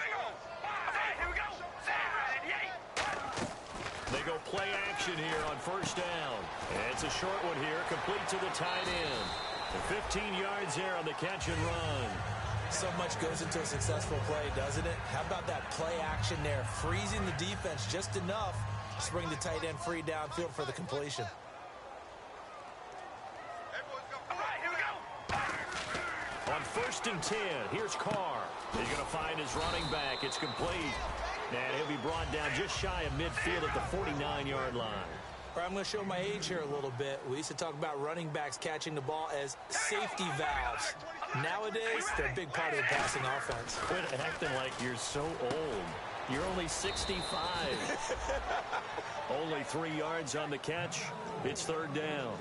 we go. They go play action here on first down. And it's a short one here, complete to the tight end. And 15 yards there on the catch and run. So much goes into a successful play, doesn't it? How about that play action there? Freezing the defense just enough to bring the tight end free downfield for the completion. On 1st and 10, here's Carr. He's going to find his running back. It's complete. And he'll be brought down just shy of midfield at the 49-yard line. All right, I'm going to show my age here a little bit. We used to talk about running backs catching the ball as safety valves. Nowadays, they're a big part of the passing offense. Quit acting like you're so old. You're only 65. Only 3 yards on the catch. It's 3rd down.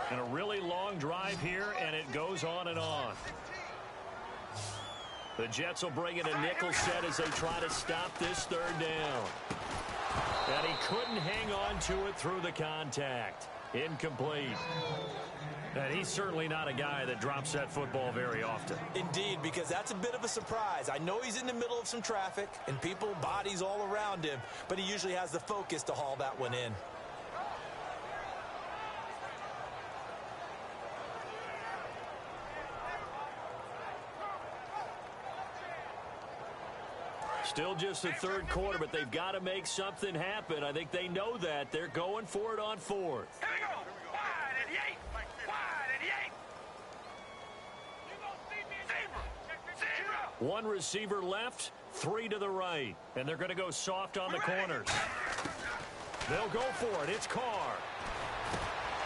And a really long drive here, and it goes on and on. The Jets will bring in a nickel set as they try to stop this 3rd down. And he couldn't hang on to it through the contact. Incomplete. And he's certainly not a guy that drops that football very often. Indeed, because that's a bit of a surprise. I know he's in the middle of some traffic and people, bodies all around him, but he usually has the focus to haul that one in. Still just the 3rd quarter, but they've got to make something happen. I think they know that. They're going for it on 4th. Here we go. Wide at the 8. Wide at the 8. Zebra. One receiver left, 3 to the right. And they're going to go soft on the corners. They'll go for it. It's Carr.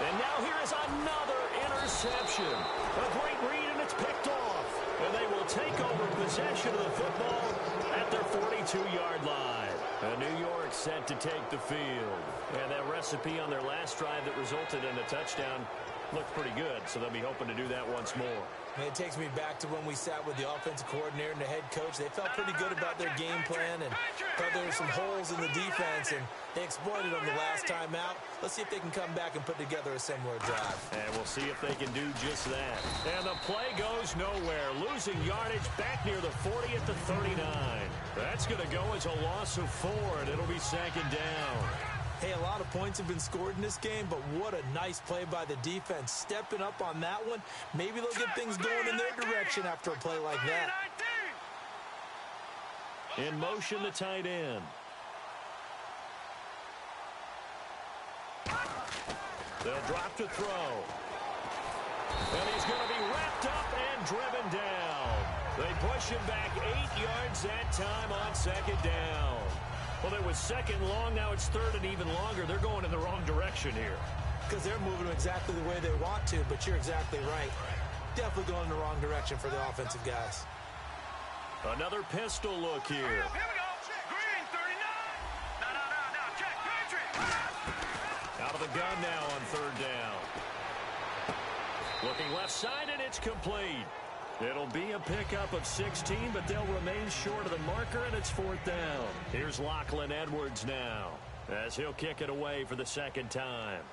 And now here is another interception. A great read, and it's picked off. And they will take over possession of the football at their 42-yard line. And New York set to take the field. And that recipe on their last drive that resulted in a touchdown looked pretty good, so they'll be hoping to do that once more. And it takes me back to when we sat with the offensive coordinator and the head coach. They felt pretty good about their game plan and thought there were some holes in the defense, and they exploited them the last time out. Let's see if they can come back and put together a similar drive. And we'll see if they can do just that. And the play goes nowhere. Losing yardage back near the 40 at the 39. That's going to go as a loss of 4, and it'll be 2nd down. Hey, a lot of points have been scored in this game, but what a nice play by the defense. Stepping up on that one. Maybe they'll get things going in their direction after a play like that. In motion, the tight end. They'll drop to throw. And he's going to be wrapped up and driven down. They push him back 8 yards that time on 2nd down. Well, it was 2nd long. Now it's 3rd and even longer. They're going in the wrong direction here. Because they're moving exactly the way they want to, but you're exactly right. Definitely going in the wrong direction for the offensive guys. Another pistol look here. Here we go. Green 39. No. Check. Patrick. Out of the gun now on 3rd down. Looking left side, and it's complete. It'll be a pickup of 16, but they'll remain short of the marker, and it's 4th down. Here's Lachlan Edwards now, as he'll kick it away for the 2nd time.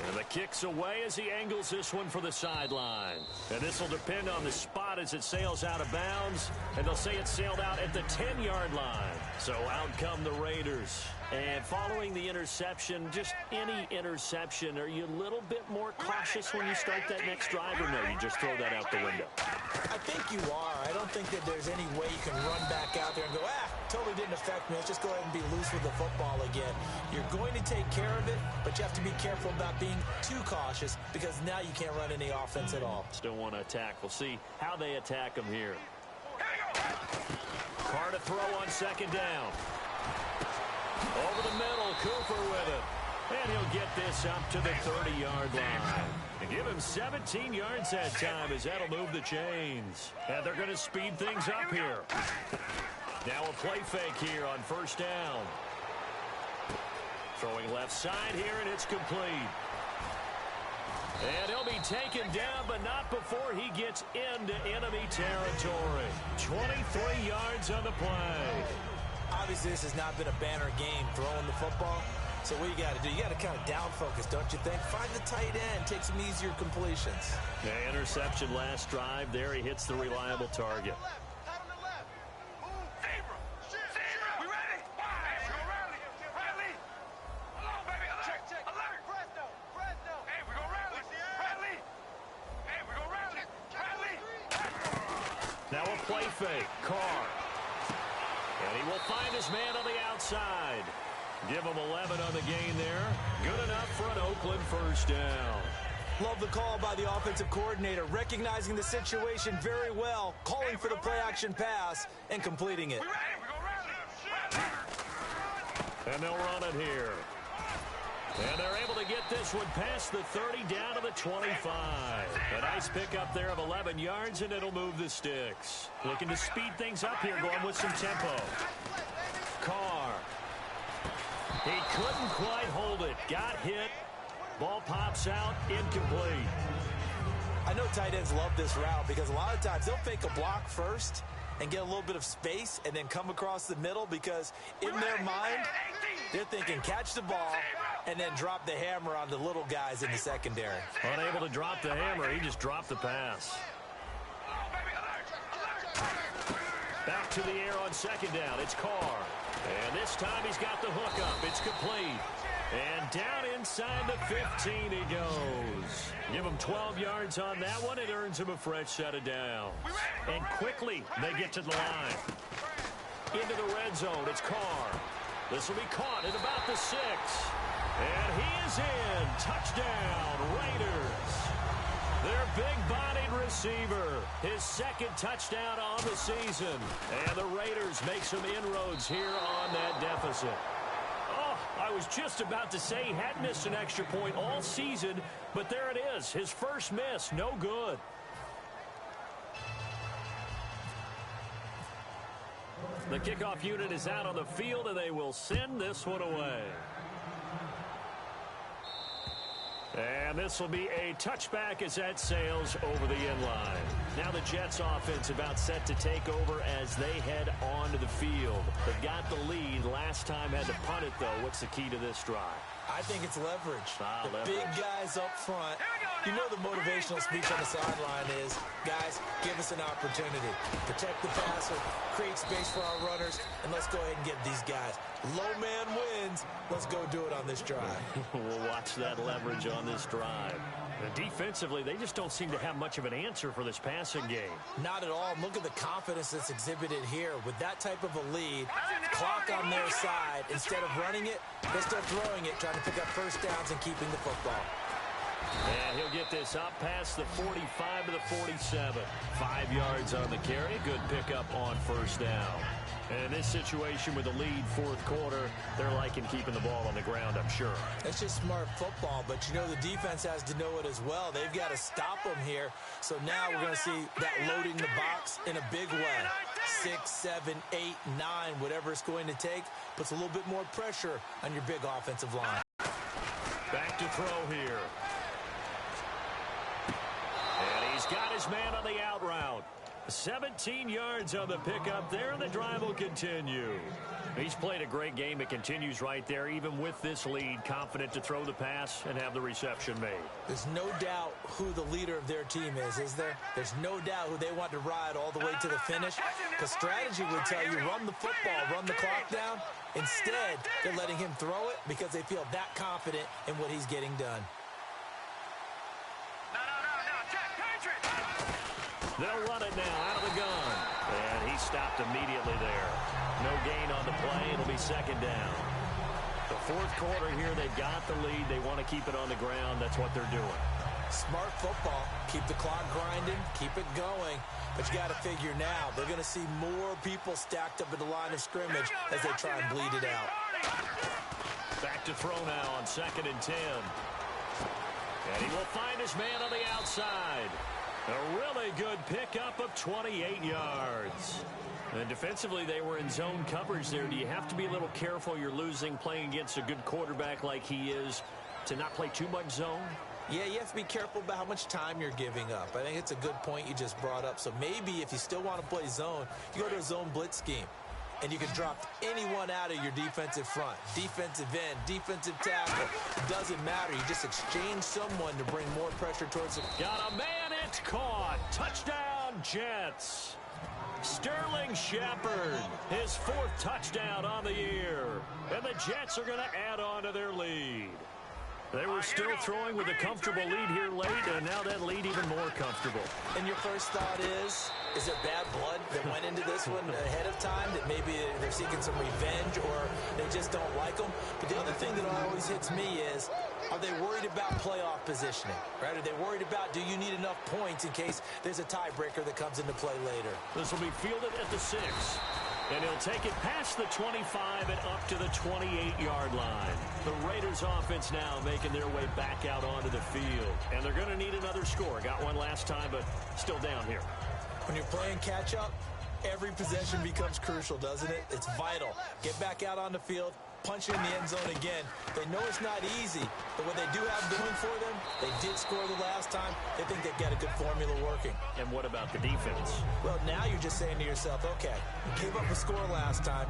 And the kick's away as he angles this one for the sideline. And this will depend on the spot as it sails out of bounds. And they'll say it sailed out at the 10-yard line. So out come the Raiders. And following the interception, just any interception, are you a little bit more cautious when you start that next drive, or no, you just throw that out the window? I think you are. I don't think that there's any way you can run back out there and go, totally didn't affect me. Let's just go ahead and be loose with the football again. You're going to take care of it, but you have to be careful about being too cautious because now you can't run any offense at all. Still want to attack. We'll see how they attack them here. Carr to throw on 2nd down. Over the middle, Cooper with it. And he'll get this up to the 30-yard line. And give him 17 yards that time as that'll move the chains. And they're going to speed things up here. Now a play fake here on 1st down. Throwing left side here, and it's complete. And he'll be taken down, but not before he gets into enemy territory. 23 yards on the play. Obviously, this has not been a banner game throwing the football. So what you got to do, you got to kind of down focus, don't you think? Find the tight end, take some easier completions. The interception last drive. There he hits the reliable target. Now a play fake. Carr. And he will find his man on the outside. Give him 11 on the gain there. Good enough for an Oakland first down. Love the call by the offensive coordinator, recognizing the situation very well, calling for the play-action pass, and completing it. And they'll run it here. And they're able to get this one past the 30 down to the 25. A nice pickup there of 11 yards, and it'll move the sticks. Looking to speed things up here, going with some tempo. Carr. He couldn't quite hold it. Got hit. Ball pops out. Incomplete. I know tight ends love this route because a lot of times they'll fake a block first and get a little bit of space and then come across the middle because in their mind, they're thinking catch the ball and then drop the hammer on the little guys in the secondary. Unable to drop the hammer, he just dropped the pass. Back to the air on second down. It's Carr. And this time he's got the hook up. It's complete. And down inside the 15 he goes. Give him 12 yards on that one. It earns him a fresh set of downs. And quickly they get to the line. Into the red zone. It's Carr. This will be caught at about the 6. And he is in. Touchdown, Raiders. Their big-bodied receiver. His second touchdown on the season. And the Raiders make some inroads here on that deficit. I was just about to say he hadn't missed an extra point all season, but there it is. His first miss, no good. The kickoff unit is out on the field, and they will send this one away. And this will be a touchback as that sails over the end line. Now the Jets offense about set to take over as they head onto the field. They've got the lead. Last time had to punt it, though. What's the key to this drive? I think it's leverage. Leverage. Big guys up front. You know the motivational speech on the sideline is, guys, give us an opportunity. Protect the passer, create space for our runners, and let's go ahead and get these guys. Low man wins. Let's go do it on this drive. We'll watch that leverage on this drive. And defensively, they just don't seem to have much of an answer for this passing game. Not at all. Look at the confidence that's exhibited here. With that type of a lead, clock on their side, instead of running it, they're still throwing it, trying to pick up first downs and keeping the football. And he'll get this up past the 45 to the 47. 5 yards on the carry. Good pickup on first down. And in this situation with the lead fourth quarter, they're liking keeping the ball on the ground, I'm sure. That's just smart football, but you know the defense has to know it as well. They've got to stop them here. So now we're going to see that loading the box in a big way. 6, 7, 8, 9, whatever it's going to take, puts a little bit more pressure on your big offensive line. Back to throw here. And he's got his man on the out route. 17 yards on the pickup there, and the drive will continue. He's played a great game. It continues right there, even with this lead, confident to throw the pass and have the reception made. There's no doubt who the leader of their team is there? There's no doubt who they want to ride all the way to the finish. Because strategy would tell you, run the football, run the clock down. Instead, they're letting him throw it because they feel that confident in what he's getting done. They'll run it now out of the gun. And he stopped immediately there. No gain on the play. It'll be second down. The fourth quarter here, they've got the lead. They want to keep it on the ground. That's what they're doing. Smart football. Keep the clock grinding. Keep it going. But you got to figure now, they're going to see more people stacked up at the line of scrimmage as they try and bleed it out. Back to throw now on 2nd and 10. And he will find his man on the outside. A really good pickup of 28 yards. And defensively, they were in zone coverage there. Do you have to be a little careful? You're losing playing against a good quarterback like he is to not play too much zone? Yeah, you have to be careful about how much time you're giving up. I think it's a good point you just brought up. So maybe if you still want to play zone, you go to a zone blitz scheme. And you can drop anyone out of your defensive front. Defensive end, defensive tackle. It doesn't matter. You just exchange someone to bring more pressure towards the... Got a man, it's caught. Touchdown, Jets. Sterling Shepard, his 4th touchdown on the year. And the Jets are going to add on to their lead. They were still throwing with a comfortable lead here late, and now that lead even more comfortable. And your first thought is there bad blood that went into this one ahead of time, that maybe they're seeking some revenge or they just don't like them? But the other thing that always hits me is, are they worried about playoff positioning? Right? Are they worried about, do you need enough points in case there's a tiebreaker that comes into play later? This will be fielded at the 6. And he'll take it past the 25 and up to the 28-yard line. The Raiders offense now making their way back out onto the field. And they're going to need another score. Got one last time, but still down here. When you're playing catch-up, every possession becomes crucial, doesn't it? It's vital. Get back out on the field, punch it in the end zone again. They know it's not easy, but what they do have going for them, they did score the last time. They think they've got a good formula working. And what about the defense? Well, now you're just saying to yourself, okay, we gave up a score last time.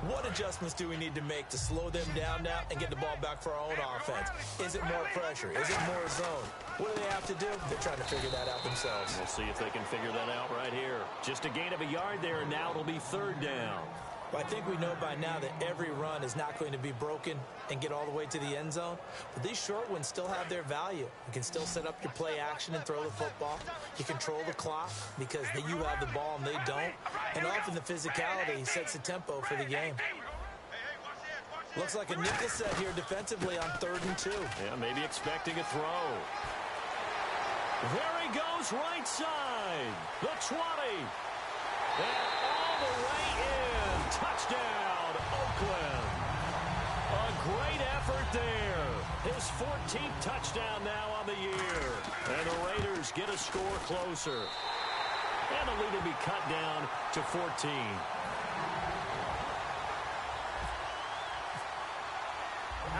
What adjustments do we need to make to slow them down now and get the ball back for our own offense? Is it more pressure? Is it more zone? What do they have to do? They're trying to figure that out themselves. We'll see if they can figure that out right here. Just a gain of a yard there, and now it'll be 3rd down. Well, I think we know by now that every run is not going to be broken and get all the way to the end zone. But these short ones still have their value. You can still set up your play action and throw the football. You control the clock because you have the ball and they don't. And often the physicality sets the tempo for the game. Looks like a nickel set here defensively on 3rd and 2. Yeah, maybe expecting a throw. There he goes, right side. The 20. And all the way in. Touchdown, Oakland. A great effort there. His 14th touchdown now on the year. And the Raiders get a score closer. And the lead will be cut down to 14.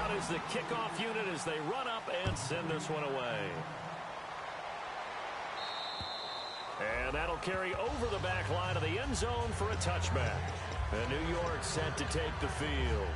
Out is the kickoff unit as they run up and send this one away. And that'll carry over the back line of the end zone for a touchback. And New York set to take the field.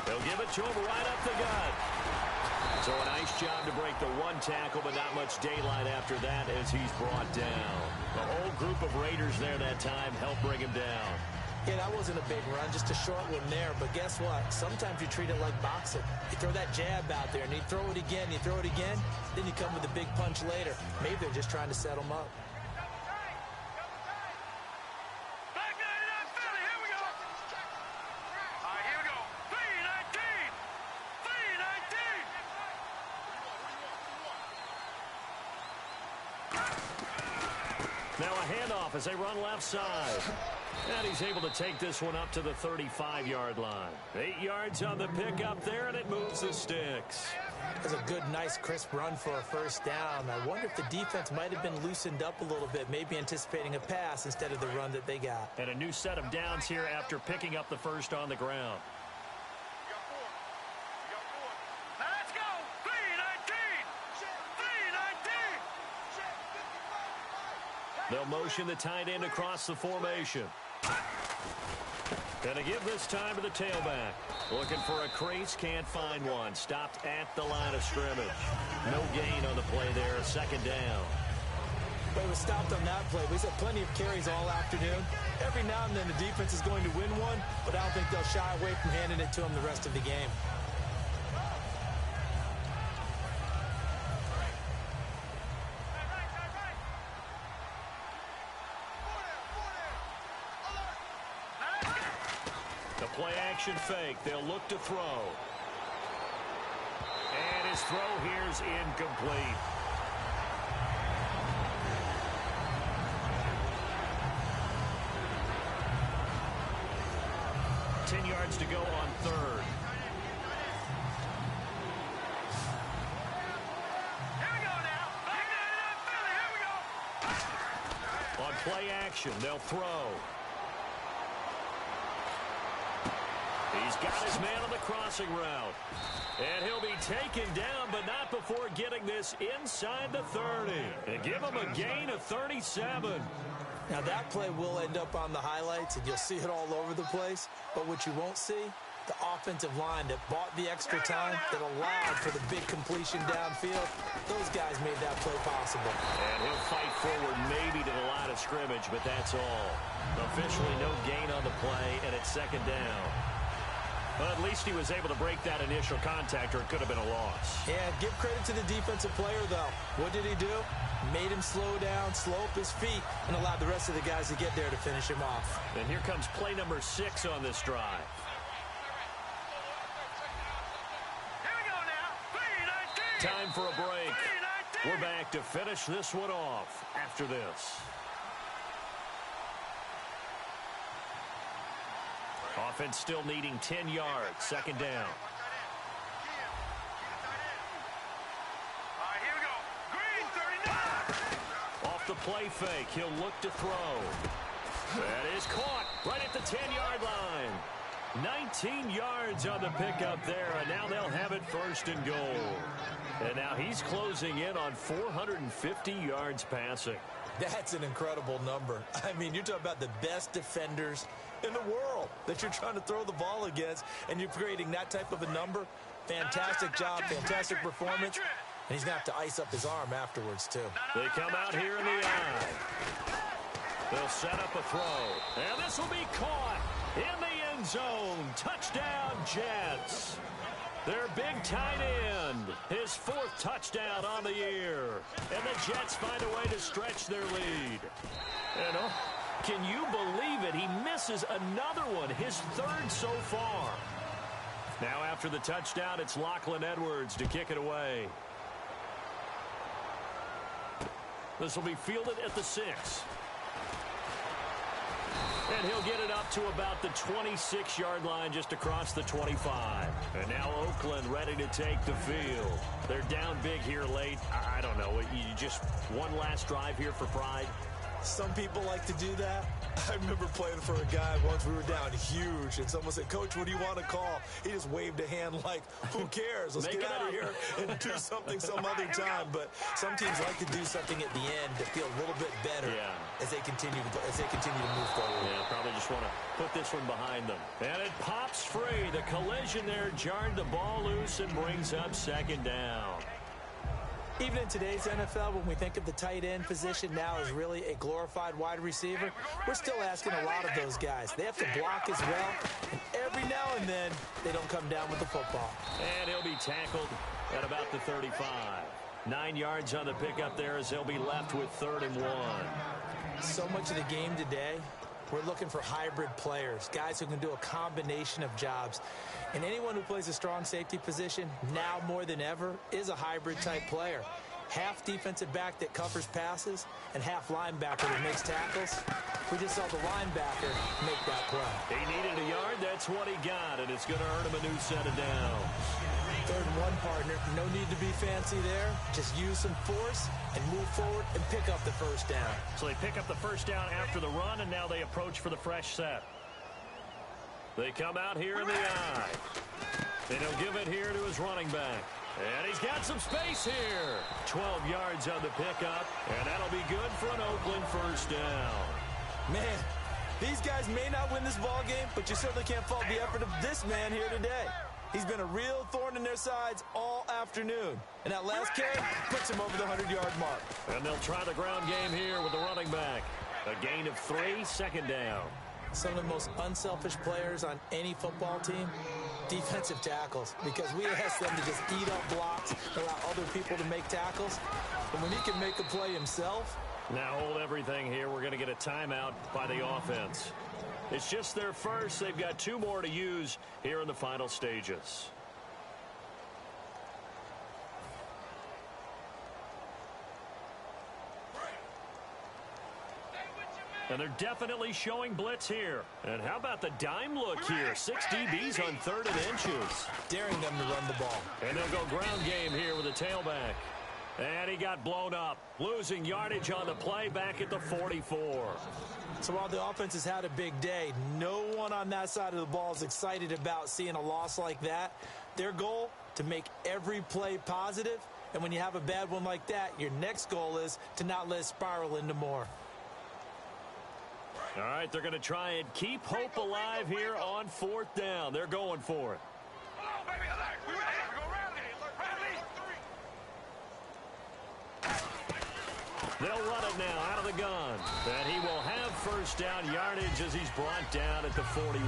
They'll give it to him right up the gut. So a nice job to break the one tackle, but not much daylight after that as he's brought down. The whole group of Raiders there that time helped bring him down. Yeah, that wasn't a big run, just a short one there. But guess what? Sometimes you treat it like boxing. You throw that jab out there, and you throw it again, you throw it again, then you come with a big punch later. Maybe they're just trying to set him up. Now a handoff as they run left side. And he's able to take this one up to the 35-yard line. 8 yards on the pickup there, and it moves the sticks. That's a good, nice, crisp run for a first down. I wonder if the defense might have been loosened up a little bit, maybe anticipating a pass instead of the run that they got. And a new set of downs here after picking up the first on the ground. Let's go! 3-19! They'll motion the tight end across the formation. Gonna give this time to the tailback. Looking for a crease, can't find one. Stopped at the line of scrimmage. No gain on the play there, second down. But it was stopped on that play. We saw plenty of carries all afternoon. Every now and then the defense is going to win one, but I don't think they'll shy away from handing it to them the rest of the game. The play action fake. They'll look to throw. And his throw here's incomplete. go on third. Here we go now. Back to Philly. Here we go. On play action, they'll throw. He's got his man on the crossing route. And he'll be taken down, but not before getting this inside the 30. And give him a gain of 37. Now, that play will end up on the highlights, and you'll see it all over the place. But what you won't see, the offensive line that bought the extra time, that allowed for the big completion downfield, those guys made that play possible. And he'll fight forward maybe to the line of scrimmage, but that's all. Officially no gain on the play, and it's second down. Well, at least he was able to break that initial contact, or it could have been a loss. Yeah, give credit to the defensive player, though. What did he do? Made him slow down, slow up his feet, and allowed the rest of the guys to get there to finish him off. And here comes play number 6 on this drive. Here we go now. 3:19. Time for a break. 3:19. We're back to finish this one off after this. Offense still needing 10 yards. Second down. All right, here we go. Green, 39. Off the play fake, he'll look to throw. That is caught right at the 10-yard line. 19 yards on the pickup there, and now they'll have it first and goal. And now he's closing in on 450 yards passing. That's an incredible number. I mean, you're talking about the best defenders in the world that you're trying to throw the ball against, and you're creating that type of a number. Fantastic job, fantastic performance. And he's going to have to ice up his arm afterwards, too. They come out here in the eye. They'll set up a throw. And this will be caught in the end zone. Touchdown, Jets. Their big tight end, his 4th touchdown on the year. And the Jets find a way to stretch their lead. And can you believe it? He misses another one, his 3rd so far. Now after the touchdown, it's Lachlan Edwards to kick it away. This will be fielded at the 6. And he'll get it up to about the 26-yard line, just across the 25. And now Oakland ready to take the field. They're down big here late. I don't know. You just one last drive here for pride? Some people like to do that. I remember playing for a guy once. We were down huge, and someone said, "Coach, what do you want to call?" He just waved a hand like, "Who cares? Let's get out of here and do something some other time." But some teams like to do something at the end to feel a little bit better as they continue to move forward. Yeah, probably just want to put this one behind them. And it pops free. The collision there jarred the ball loose and brings up second down. Even in today's NFL, when we think of the tight end position now as really a glorified wide receiver, we're still asking a lot of those guys. They have to block as well, and every now and then, they don't come down with the football. And he'll be tackled at about the 35. 9 yards on the pickup there as they'll be left with 3rd and 1. So much of the game today, we're looking for hybrid players, guys who can do a combination of jobs. And anyone who plays a strong safety position, now more than ever, is a hybrid-type player. Half defensive back that covers passes, and half linebacker that makes tackles. We just saw the linebacker make that play. He needed a yard. That's what he got, and it's going to earn him a new set of downs. 3rd and 1, partner. No need to be fancy there. Just use some force and move forward and pick up the first down. So they pick up the first down after the run, and now they approach for the fresh set. They come out here in the eye. And he'll give it here to his running back. And he's got some space here. 12 yards on the pickup, and that'll be good for an Oakland first down. Man, these guys may not win this ball game, but you certainly can't fault the effort of this man here today. He's been a real thorn in their sides all afternoon. And that last carry puts him over the 100-yard mark. And they'll try the ground game here with the running back. A gain of 3, second down. Some of the most unselfish players on any football team, defensive tackles, because we ask them to just eat up blocks, allow other people to make tackles. But when he can make a play himself. Now hold everything here. We're going to get a timeout by the offense. It's just their first. They've got 2 more to use here in the final stages. Stay with your man. And they're definitely showing blitz here. And how about the dime look here? 6 DBs on 3rd and inches. Daring them to run the ball. And they'll go ground game here with a tailback. And he got blown up. Losing yardage on the play back at the 44. So while the offense has had a big day, no one on that side of the ball is excited about seeing a loss like that. Their goal, to make every play positive. And when you have a bad one like that, your next goal is to not let it spiral into more. All right, they're going to try and keep hope alive here on 4th down. They're going for it. They'll run it now out of the gun. And he will have 1st down yardage as he's brought down at the 41.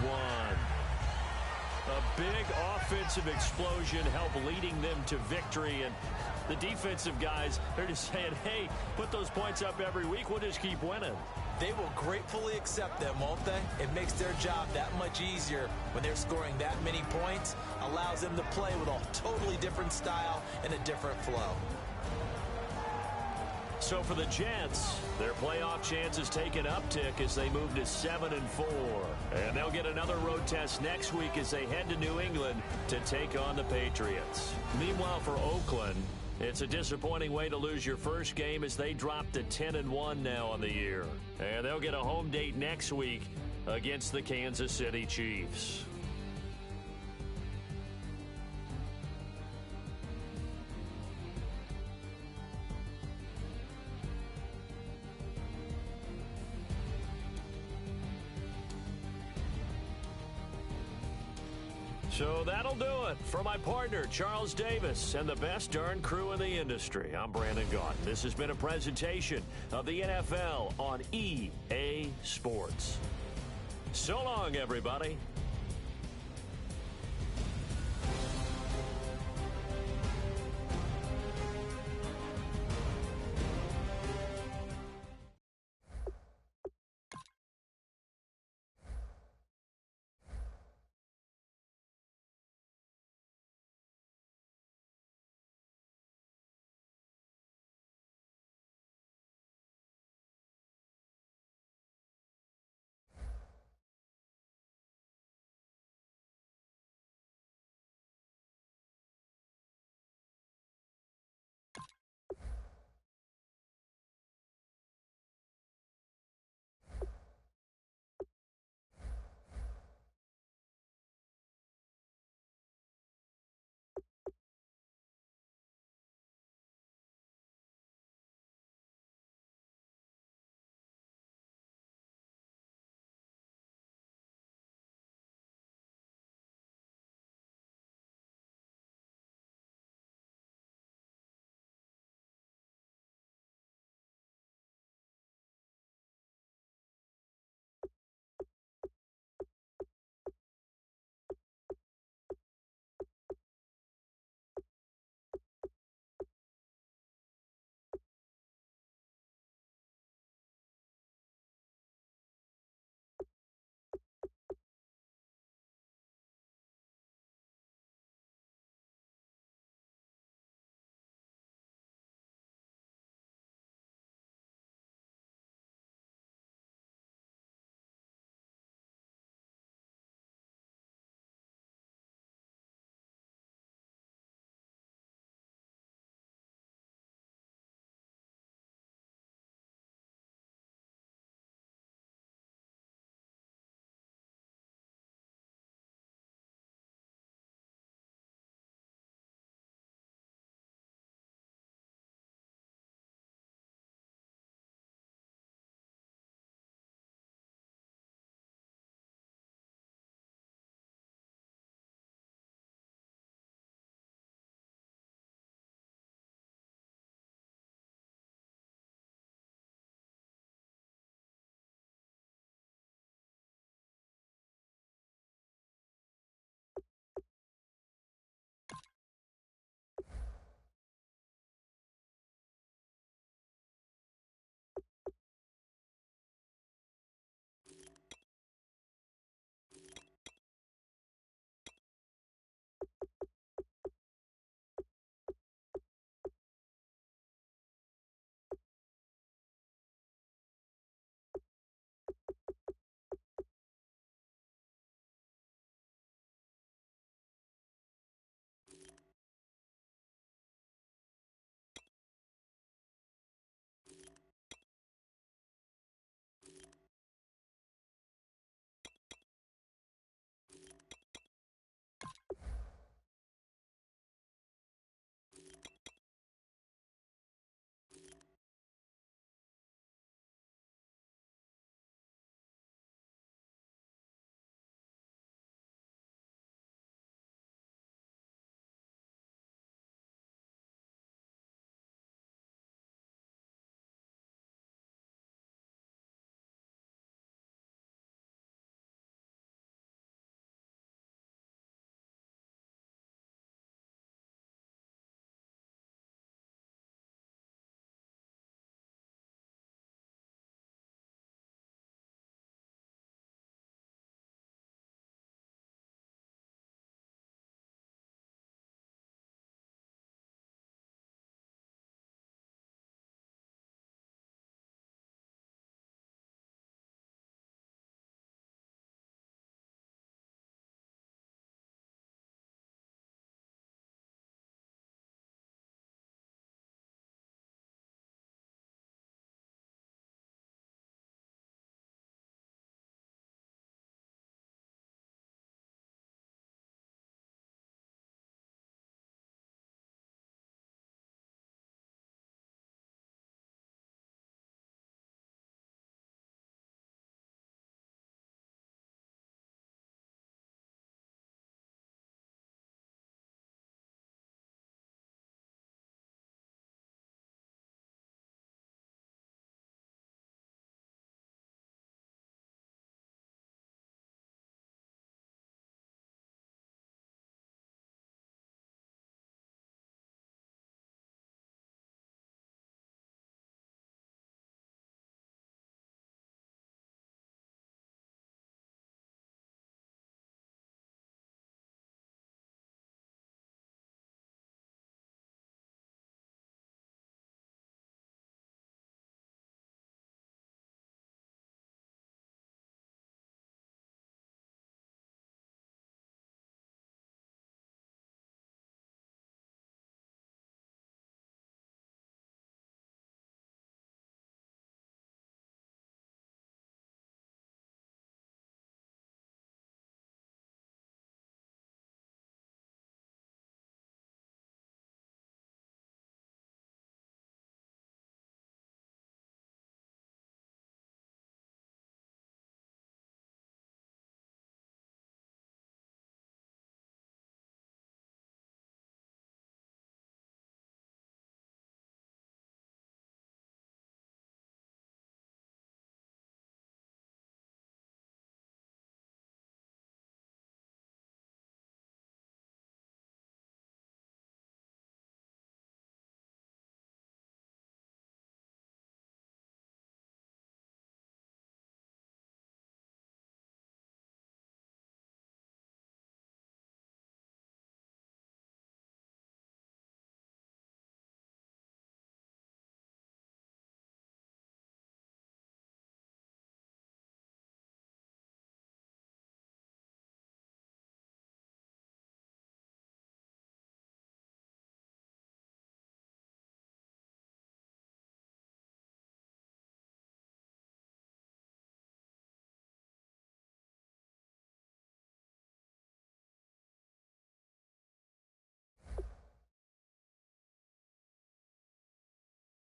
A big offensive explosion helped leading them to victory. And the defensive guys, they're just saying, hey, put those points up every week. We'll just keep winning. They will gratefully accept them, won't they? It makes their job that much easier when they're scoring that many points. Allows them to play with a totally different style and a different flow. So for the Jets, their playoff chances take an uptick as they move to 7-4. And they'll get another road test next week as they head to New England to take on the Patriots. Meanwhile, for Oakland, it's a disappointing way to lose your first game as they drop to 10-1 now on the year. And they'll get a home date next week against the Kansas City Chiefs. So that'll do it. For my partner, Charles Davis, and the best darn crew in the industry, I'm Brandon Gaudin. This has been a presentation of the NFL on EA Sports. So long, everybody.